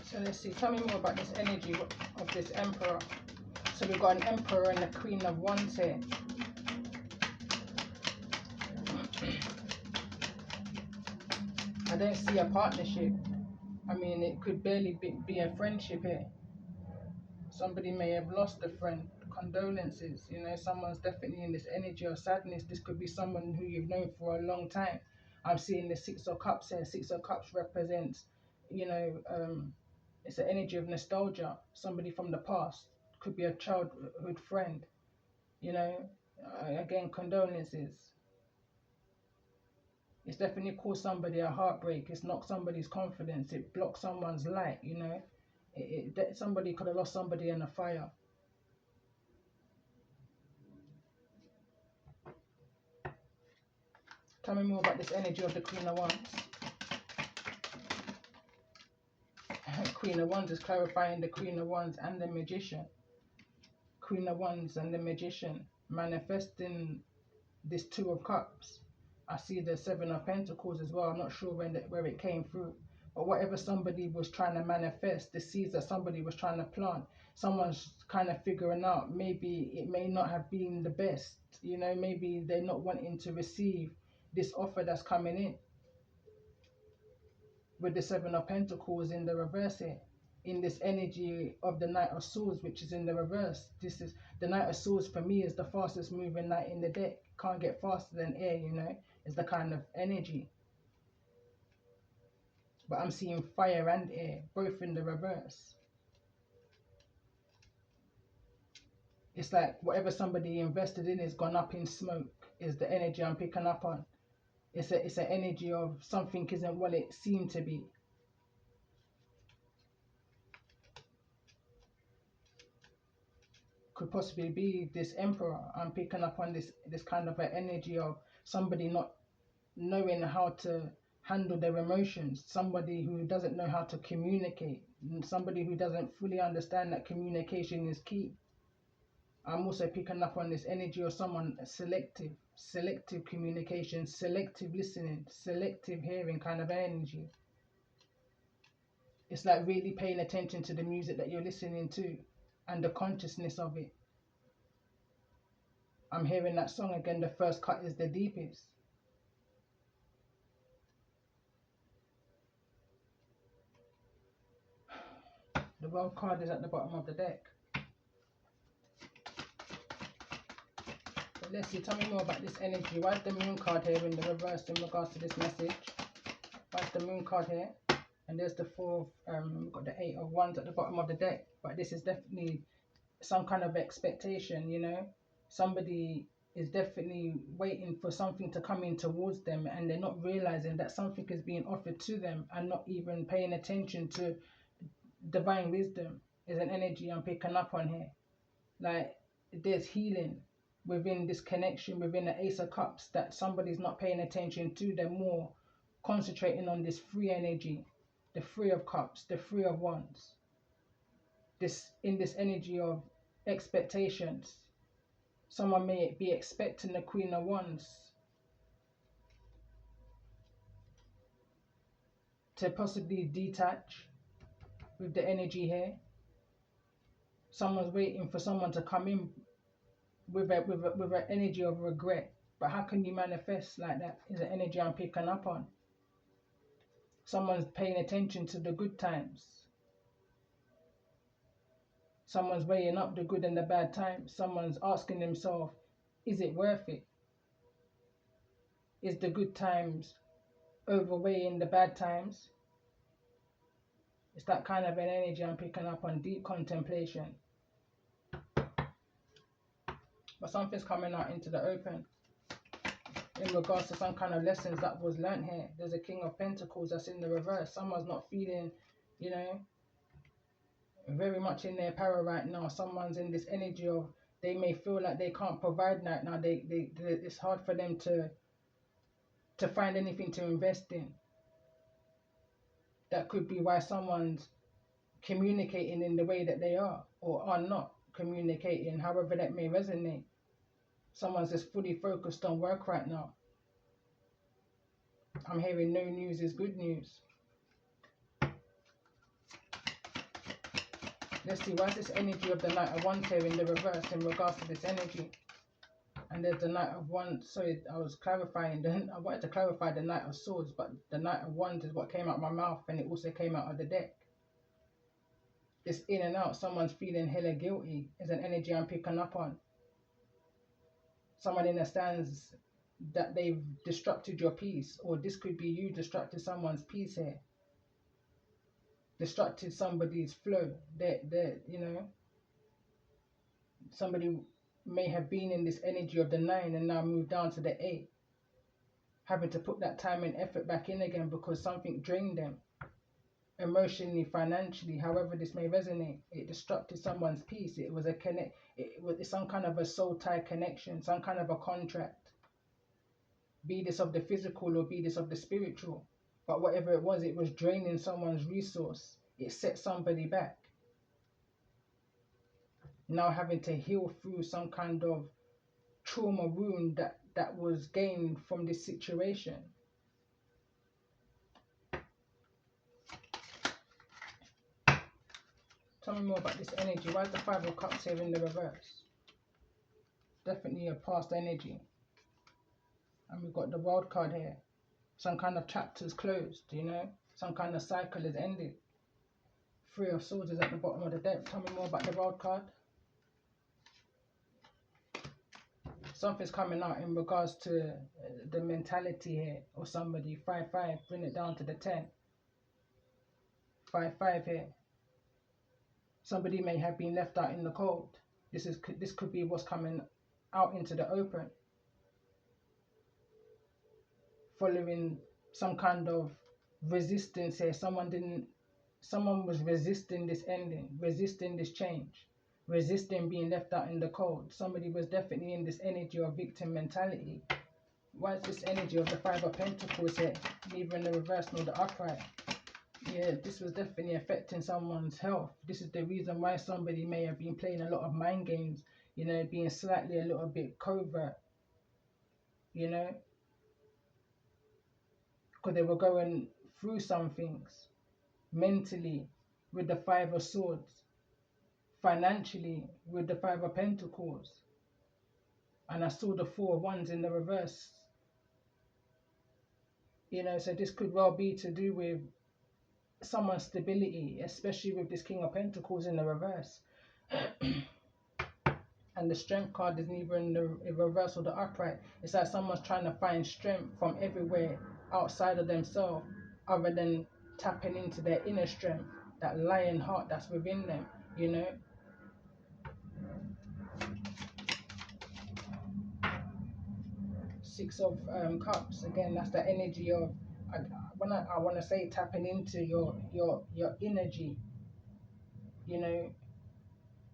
So let's see, tell me more about this energy of this emperor. So we've got an emperor and the queen of wands here. I don't see a partnership. I mean, it could barely be a friendship here. Somebody may have lost a friend. Condolences. You know, someone's definitely in this energy of sadness. This could be someone who you've known for a long time. I'm seeing the Six of Cups here. Six of Cups represents, you know, it's an energy of nostalgia. Somebody from the past. Could be a childhood friend. You know, again, condolences. It's definitely caused somebody a heartbreak. It's knocked somebody's confidence. It blocked someone's light, you know. Somebody could have lost somebody in a fire. Tell me more about this energy of the Queen of Wands. Queen of Wands is clarifying the Queen of Wands and the Magician. Queen of Wands and the Magician manifesting this Two of Cups. I see the Seven of Pentacles as well. I'm not sure where it came through. But whatever somebody was trying to manifest, the seeds that somebody was trying to plant, someone's kind of figuring out maybe it may not have been the best. You know, maybe they're not wanting to receive this offer that's coming in. With the Seven of Pentacles in the reverse here. In this energy of the Knight of Swords, which is in the reverse. This is the Knight of Swords for me is the fastest moving knight in the deck. Can't get faster than air, you know. It's the kind of energy. But I'm seeing fire and air, both in the reverse. It's like whatever somebody invested in has gone up in smoke, is the energy I'm picking up on. It's an energy of something isn't what it seemed to be. Could possibly be this emperor. I'm picking up on this kind of an energy of somebody not knowing how to handle their emotions, somebody who doesn't know how to communicate, somebody who doesn't fully understand that communication is key. I'm also picking up on this energy of someone selective communication, selective listening, selective hearing kind of energy. It's like really paying attention to the music that you're listening to and the consciousness of it. I'm hearing that song again, the first cut is the deepest. The World card is at the bottom of the deck. But let's see, tell me more about this energy. Why is the Moon card here in the reverse in regards to this message? Why is the Moon card here? And there's the we've got the Eight of Wands at the bottom of the deck. But this is definitely some kind of expectation, you know. Somebody is definitely waiting for something to come in towards them, and they're not realizing that something is being offered to them and not even paying attention to divine wisdom. Is an energy I'm picking up on here. Like there's healing within this connection, within the Ace of Cups, that somebody's not paying attention to. They're more concentrating on this free energy, the Three of Cups, the Three of Wands. This energy of expectations. Someone may be expecting the Queen of Wands to possibly detach, with the energy here. Someone's waiting for someone to come in with an energy of regret. But how can you manifest like that? Is an energy I'm picking up on. Someone's paying attention to the good times. Someone's weighing up the good and the bad times. Someone's asking themselves, is it worth it? Is the good times overweighing the bad times? It's that kind of an energy I'm picking up on, deep contemplation. But something's coming out into the open in regards to some kind of lessons that was learnt here. There's a King of Pentacles that's in the reverse. Someone's not feeling, you know, very much in their power right now. Someone's in this energy of they may feel like they can't provide right now. It's hard for them to find anything to invest in. That could be why someone's communicating in the way that they are, or are not communicating, however that may resonate. Someone's just fully focused on work right now. I'm hearing no news is good news. Let's see, why is this energy of the Knight of Wands here in the reverse in regards to this energy? And there's the Knight of Wands. Sorry, I was clarifying. I wanted to clarify the Knight of Swords, but the Knight of Wands is what came out of my mouth, and it also came out of the deck. This in and out, someone's feeling hella guilty is an energy I'm picking up on. Someone understands that they've disrupted your peace, or this could be you disrupted someone's peace here. Disrupted somebody's flow. You know, somebody may have been in this energy of the 9 and now moved down to the 8, having to put that time and effort back in again because something drained them emotionally, financially, however this may resonate. It disrupted someone's peace. It was it's some kind of a soul tie connection, some kind of a contract, be this of the physical or be this of the spiritual. But whatever it was draining someone's resource. It set somebody back. Now having to heal through some kind of trauma wound that was gained from this situation. Tell me more about this energy. Why is the 5 of Cups here in the reverse? Definitely a past energy. And we've got the World card here. Some kind of chapter's closed, you know? Some kind of cycle is ended. 3 of Swords is at the bottom of the deck. Tell me more about the World card. Something's coming out in regards to the mentality here or somebody. 5-5, bring it down to the 10. 5-5 here. Somebody may have been left out in the cold. This could be what's coming out into the open. Following some kind of resistance here. Someone was resisting this ending, resisting this change, resisting being left out in the cold. Somebody was definitely in this energy of victim mentality. Why is this energy of the 5 of Pentacles here? Neither in the reverse nor the upright. Yeah, this was definitely affecting someone's health. This is the reason why somebody may have been playing a lot of mind games, you know, being slightly a little bit covert, you know, because they were going through some things mentally with the 5 of Swords, financially with the 5 of Pentacles, and I saw the 4 of Wands in the reverse. You know, so this could well be to do with someone's stability, especially with this King of Pentacles in the reverse. And the Strength card is neither in the reverse or the upright. It's like someone's trying to find strength from everywhere outside of themselves, other than tapping into their inner strength, that lion heart that's within them, you know. Six of Cups, again, that's the energy of, I want to say tapping into your energy, you know,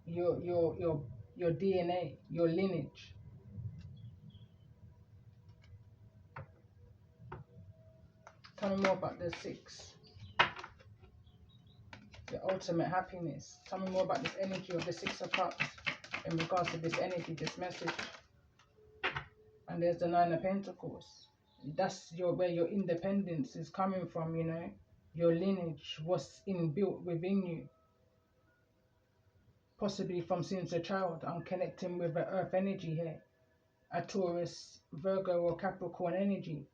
your DNA, your lineage. Tell me more about the 6. The ultimate happiness. Tell me more about this energy of the 6 of Cups in regards to this energy, this message. And there's the 9 of Pentacles. That's where your independence is coming from, you know. your lineage, what's inbuilt within you, possibly from since a child. I'm connecting with the earth energy here, a Taurus, Virgo or Capricorn energy.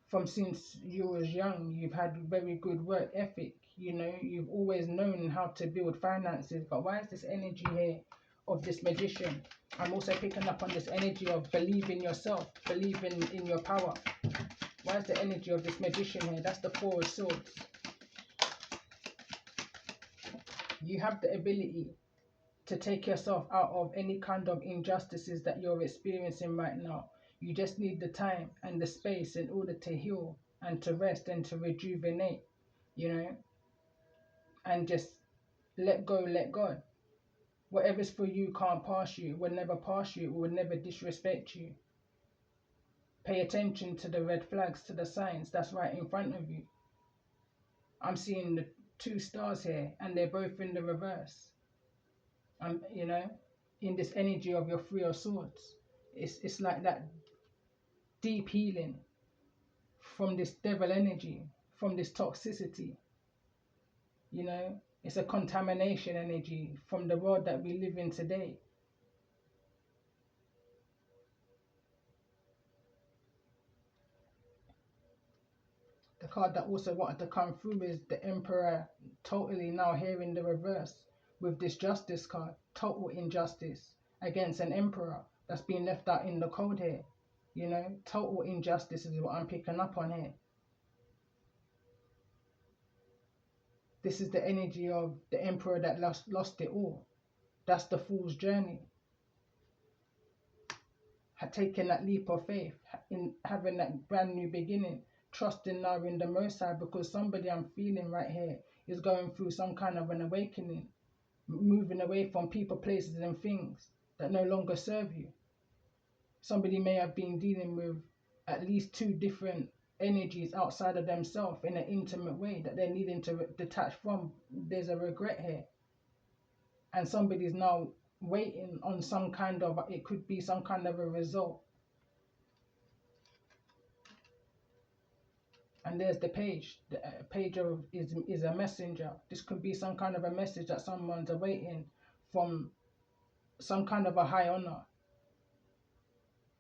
From since you was young, you've had very good work ethic. You know, you've always known how to build finances. But why is this energy here of this magician? I'm also picking up on this energy of believe in yourself, believing in your power. Why is the energy of this magician here? That's the Four of Swords. You have the ability to take yourself out of any kind of injustices that you're experiencing right now. You just need the time and the space in order to heal and to rest and to rejuvenate, you know, and just let go, let God. Whatever's for you can't pass you, will never pass you, will never disrespect you. Pay attention to the red flags, to the signs that's right in front of you. I'm seeing the two stars here and they're both in the reverse. You know, in this energy of your Three of Swords. It's like that deep healing from this devil energy, from this toxicity. You know, it's a contamination energy from the world that we live in today. The card that also wanted to come through is the Emperor, totally now here in the reverse with this Justice card. Total injustice against an Emperor that's been left out in the cold here. You know, total injustice is what I'm picking up on here. This is the energy of the Emperor that lost it all. That's the Fool's journey. Taking that leap of faith, in having that brand new beginning, trusting now in the Most High, because somebody I'm feeling right here is going through some kind of an awakening, moving away from people, places and things that no longer serve you. Somebody may have been dealing with at least two different energies outside of themselves in an intimate way that they're needing to detach from. There's a regret here. And somebody's now waiting on some kind of, it could be some kind of a result. And there's the page. The page of is a messenger. This could be some kind of a message that someone's awaiting from some kind of a high honor,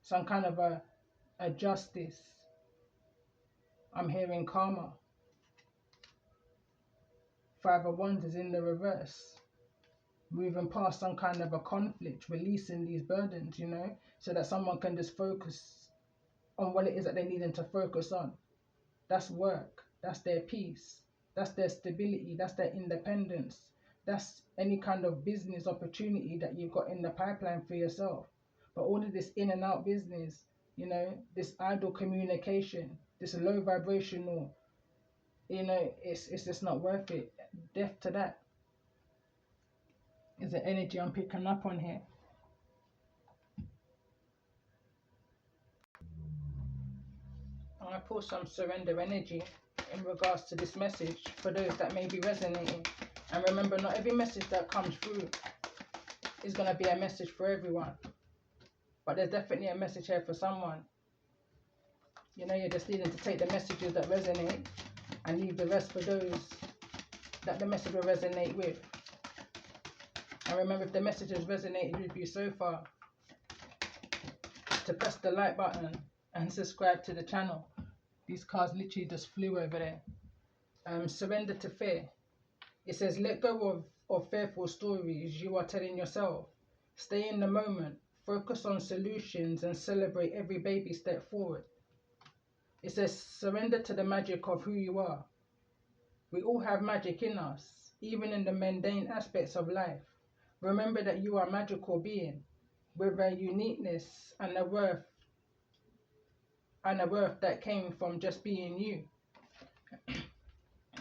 some kind of a justice. I'm hearing karma. Five of Wands is in the reverse. Moving past some kind of a conflict, releasing these burdens, you know, so that someone can just focus on what it is that they're needing to focus on. That's work. That's their peace. That's their stability. That's their independence. That's any kind of business opportunity that you've got in the pipeline for yourself. But all of this in and out business, you know, this idle communication, this low vibrational, you know, it's just not worth it. Death to that is the energy I'm picking up on here. I'm going to pull some surrender energy in regards to this message for those that may be resonating. And remember, not every message that comes through is going to be a message for everyone. But there's definitely a message here for someone. You know, you're just needing to take the messages that resonate and leave the rest for those that the message will resonate with. And remember, if the message has resonated with you so far, to press the like button and subscribe to the channel. These cards literally just flew over there. Surrender to fear. It says, let go of fearful stories you are telling yourself. Stay in the moment. Focus on solutions and celebrate every baby step forward. It says, surrender to the magic of who you are. We all have magic in us, even in the mundane aspects of life. Remember that you are a magical being with a uniqueness and a worth that came from just being you.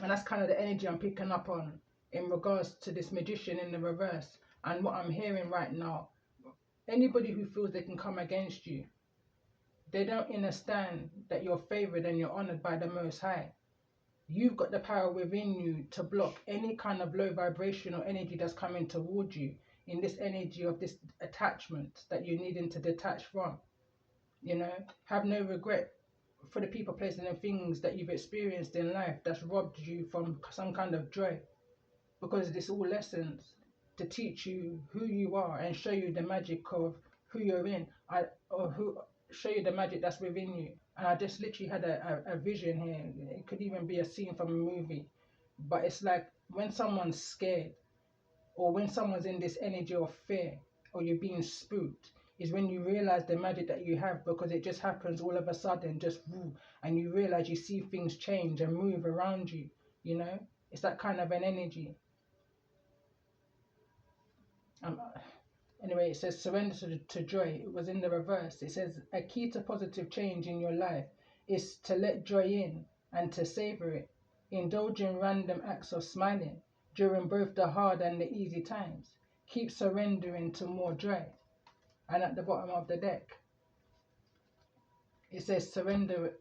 And that's kind of the energy I'm picking up on in regards to this magician in the reverse. And what I'm hearing right now, anybody who feels they can come against you, they don't understand that you're favored and you're honored by the Most High. You've got the power within you to block any kind of low vibrational energy that's coming towards you in this energy of this attachment that you're needing to detach from. You know, have no regret for the people, places, and things that you've experienced in life that's robbed you from some kind of joy, because it's all lessons to teach you who you are and show you the magic of who you're in, or who show you the magic that's within you. And I just literally had a vision here. It could even be a scene from a movie, but it's like when someone's scared, or when someone's in this energy of fear, or you're being spooked, is when you realize the magic that you have, because it just happens all of a sudden, just woo, and you realize you see things change and move around you. You know, it's that kind of an energy. Um, Anyway, it says surrender to joy. It was in the reverse. It says a key to positive change in your life is to let joy in and to savor it. Indulge in random acts of smiling during both the hard and the easy times. Keep surrendering to more joy. And at the bottom of the deck, it says surrender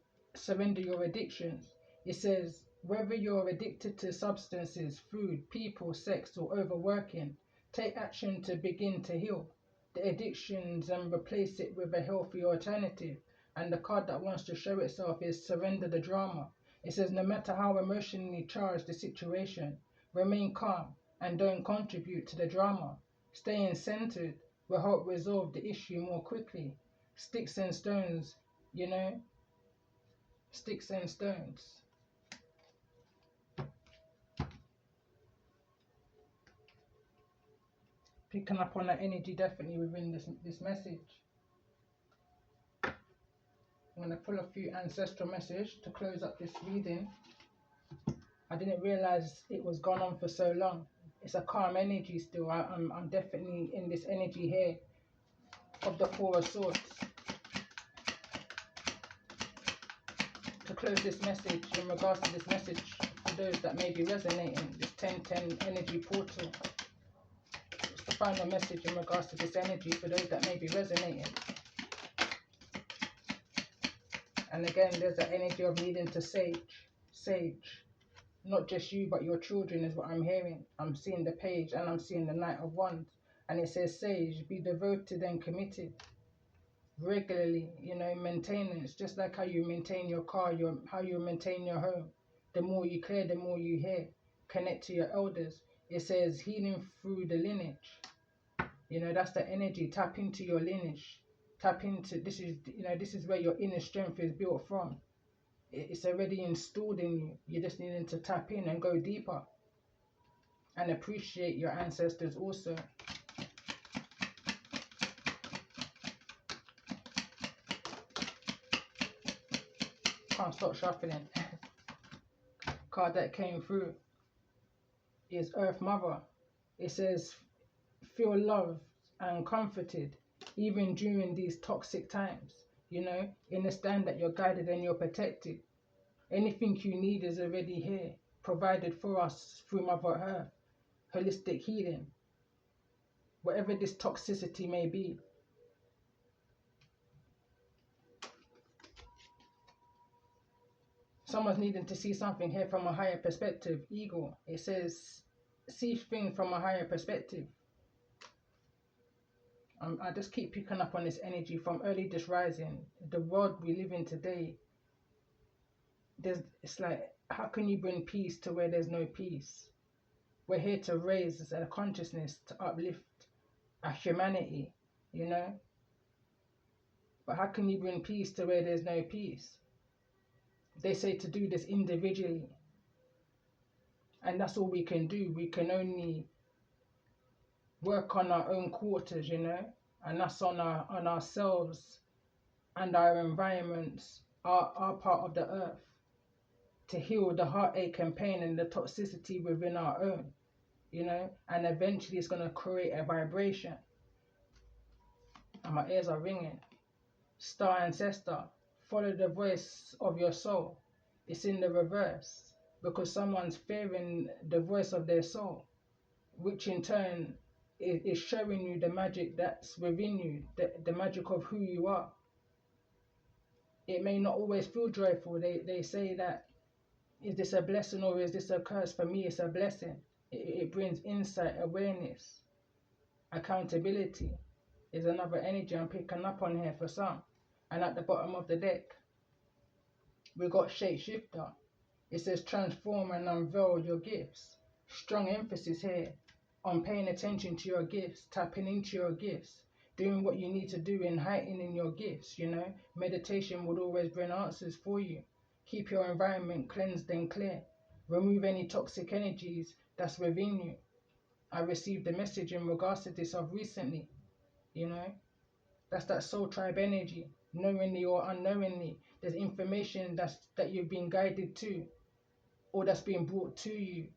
your addictions. It says whether you're addicted to substances, food, people, sex, or overworking, take action to begin to heal the addictions and replace it with a healthy alternative. And the card that wants to show itself is surrender the drama. It says no matter how emotionally charged the situation, remain calm and don't contribute to the drama. Staying centered will help resolve the issue more quickly. Sticks and stones, you know, sticks and stones. Picking up on that energy definitely within this message. I'm going to pull a few ancestral message to close up this reading. I didn't realize it was gone on for so long. It's a calm energy still. I'm definitely in this energy here of the Four of Swords. To close this message, in regards to this message, for those that may be resonating, this 1010 energy portal. It's the final message in regards to this energy for those that may be resonating. And again, there's that energy of needing to sage. Not just you, but your children is what I'm hearing. I'm seeing the page and I'm seeing the Knight of Wands. And it says sage, be devoted and committed. Regularly, you know, maintenance, just like how you maintain your car, how you maintain your home. The more you clear, the more you hear. Connect to your elders. It says healing through the lineage. You know, that's the energy. Tap into your lineage. Tap into, this is where your inner strength is built from. It's already installed in you. You're just needing to tap in and go deeper. And appreciate your ancestors also. Can't stop shuffling. Card that came through is Earth Mother. It says feel loved and comforted even during these toxic times. You know, understand that you're guided and you're protected. Anything you need is already here, provided for us through Mother Earth. Holistic healing, whatever this toxicity may be. Someone's needing to see something here from a higher perspective. Eagle, it says see things from a higher perspective. I just keep picking up on this energy from early this rising. The world we live in today, it's like, how can you bring peace to where there's no peace? We're here to raise a consciousness, to uplift a humanity, you know? But how can you bring peace to where there's no peace? They say to do this individually. And that's all we can do. We can only work on our own quarters, you know? And that's on ourselves and our environments, our part of the earth, to heal the heartache and pain and the toxicity within our own, you know? And eventually it's going to create a vibration. And my ears are ringing. Star Ancestor, follow the voice of your soul. It's in the reverse, because someone's fearing the voice of their soul, which in turn is showing you the magic that's within you, the magic of who you are. It may not always feel joyful. They say that, is this a blessing or is this a curse? For me, it's a blessing. It brings insight, awareness, accountability. Is another energy I'm picking up on here for some. And at the bottom of the deck, We got shapeshifter. It says transform and unveil your gifts. Strong emphasis here on paying attention to your gifts, tapping into your gifts, doing what you need to do in heightening your gifts. Meditation would always bring answers for you. Keep your environment cleansed and clear. Remove any toxic energies that's within you. I received a message in regards to this of recently. you know that's that soul tribe energy. Knowingly or unknowingly, there's information that you've been guided to, or that's being brought to you,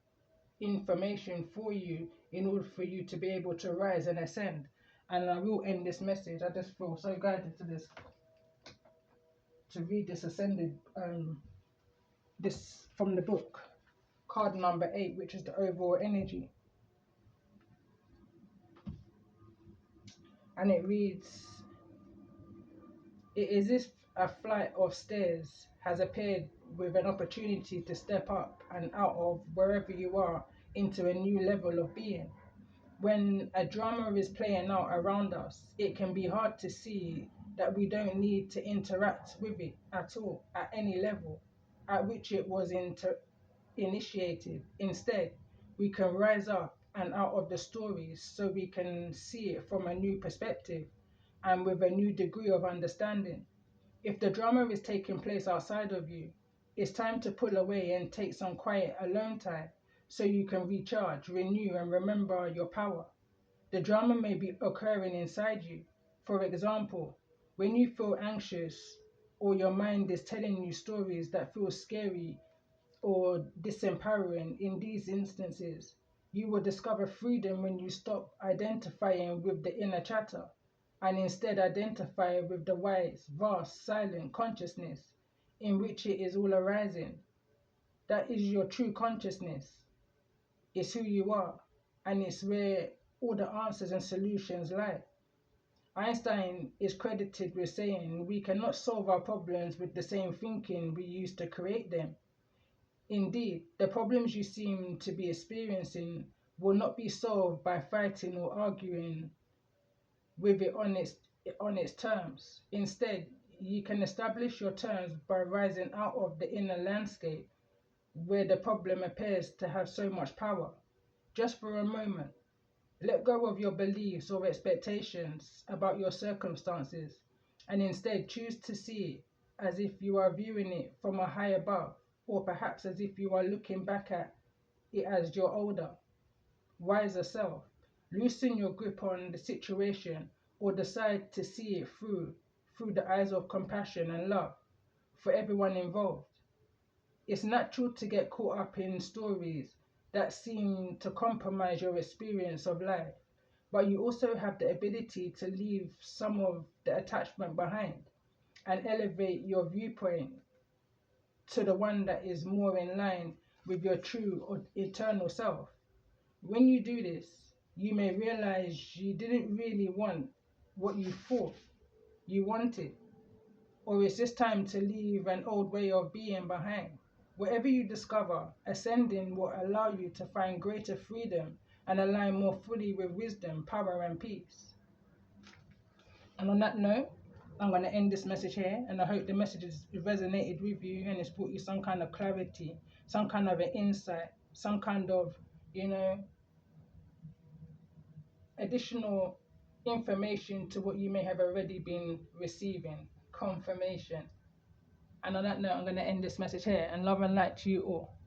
information for you in order for you to be able to rise and ascend. And I will end this message. I just feel so guided to read this ascended this from the book, card number 8, which is the overall energy. And it reads, it is as if a flight of stairs has appeared with an opportunity to step up and out of wherever you are into a new level of being. When a drama is playing out around us, it can be hard to see that we don't need to interact with it at all at any level at which it was initiated. Instead, we can rise up and out of the stories so we can see it from a new perspective and with a new degree of understanding. If the drama is taking place outside of you, it's time to pull away and take some quiet alone time so you can recharge, renew, and remember your power. The drama may be occurring inside you. For example, when you feel anxious or your mind is telling you stories that feel scary or disempowering. In these instances, you will discover freedom when you stop identifying with the inner chatter and instead identify with the wise, vast, silent consciousness in which it is all arising. That is your true consciousness. It's who you are, and it's where all the answers and solutions lie. Einstein is credited with saying we cannot solve our problems with the same thinking we used to create them. Indeed, the problems you seem to be experiencing will not be solved by fighting or arguing with it on its terms. Instead, you can establish your terms by rising out of the inner landscape where the problem appears to have so much power. Just for a moment, let go of your beliefs or expectations about your circumstances and instead choose to see it as if you are viewing it from a high above, or perhaps as if you are looking back at it as your older, wiser self. Loosen your grip on the situation or decide to see it through the eyes of compassion and love for everyone involved. It's natural to get caught up in stories that seem to compromise your experience of life, but you also have the ability to leave some of the attachment behind and elevate your viewpoint to the one that is more in line with your true or eternal self. When you do this, you may realize you didn't really want what you thought you wanted, or it's just time to leave an old way of being behind. Whatever you discover, ascending will allow you to find greater freedom and align more fully with wisdom, power, and peace. And on that note, I'm going to end this message here, and I hope the message has resonated with you and it's brought you some kind of clarity, some kind of an insight, some kind of, additional information to what you may have already been receiving, confirmation. And on that note, I'm going to end this message here, and love and light to you all.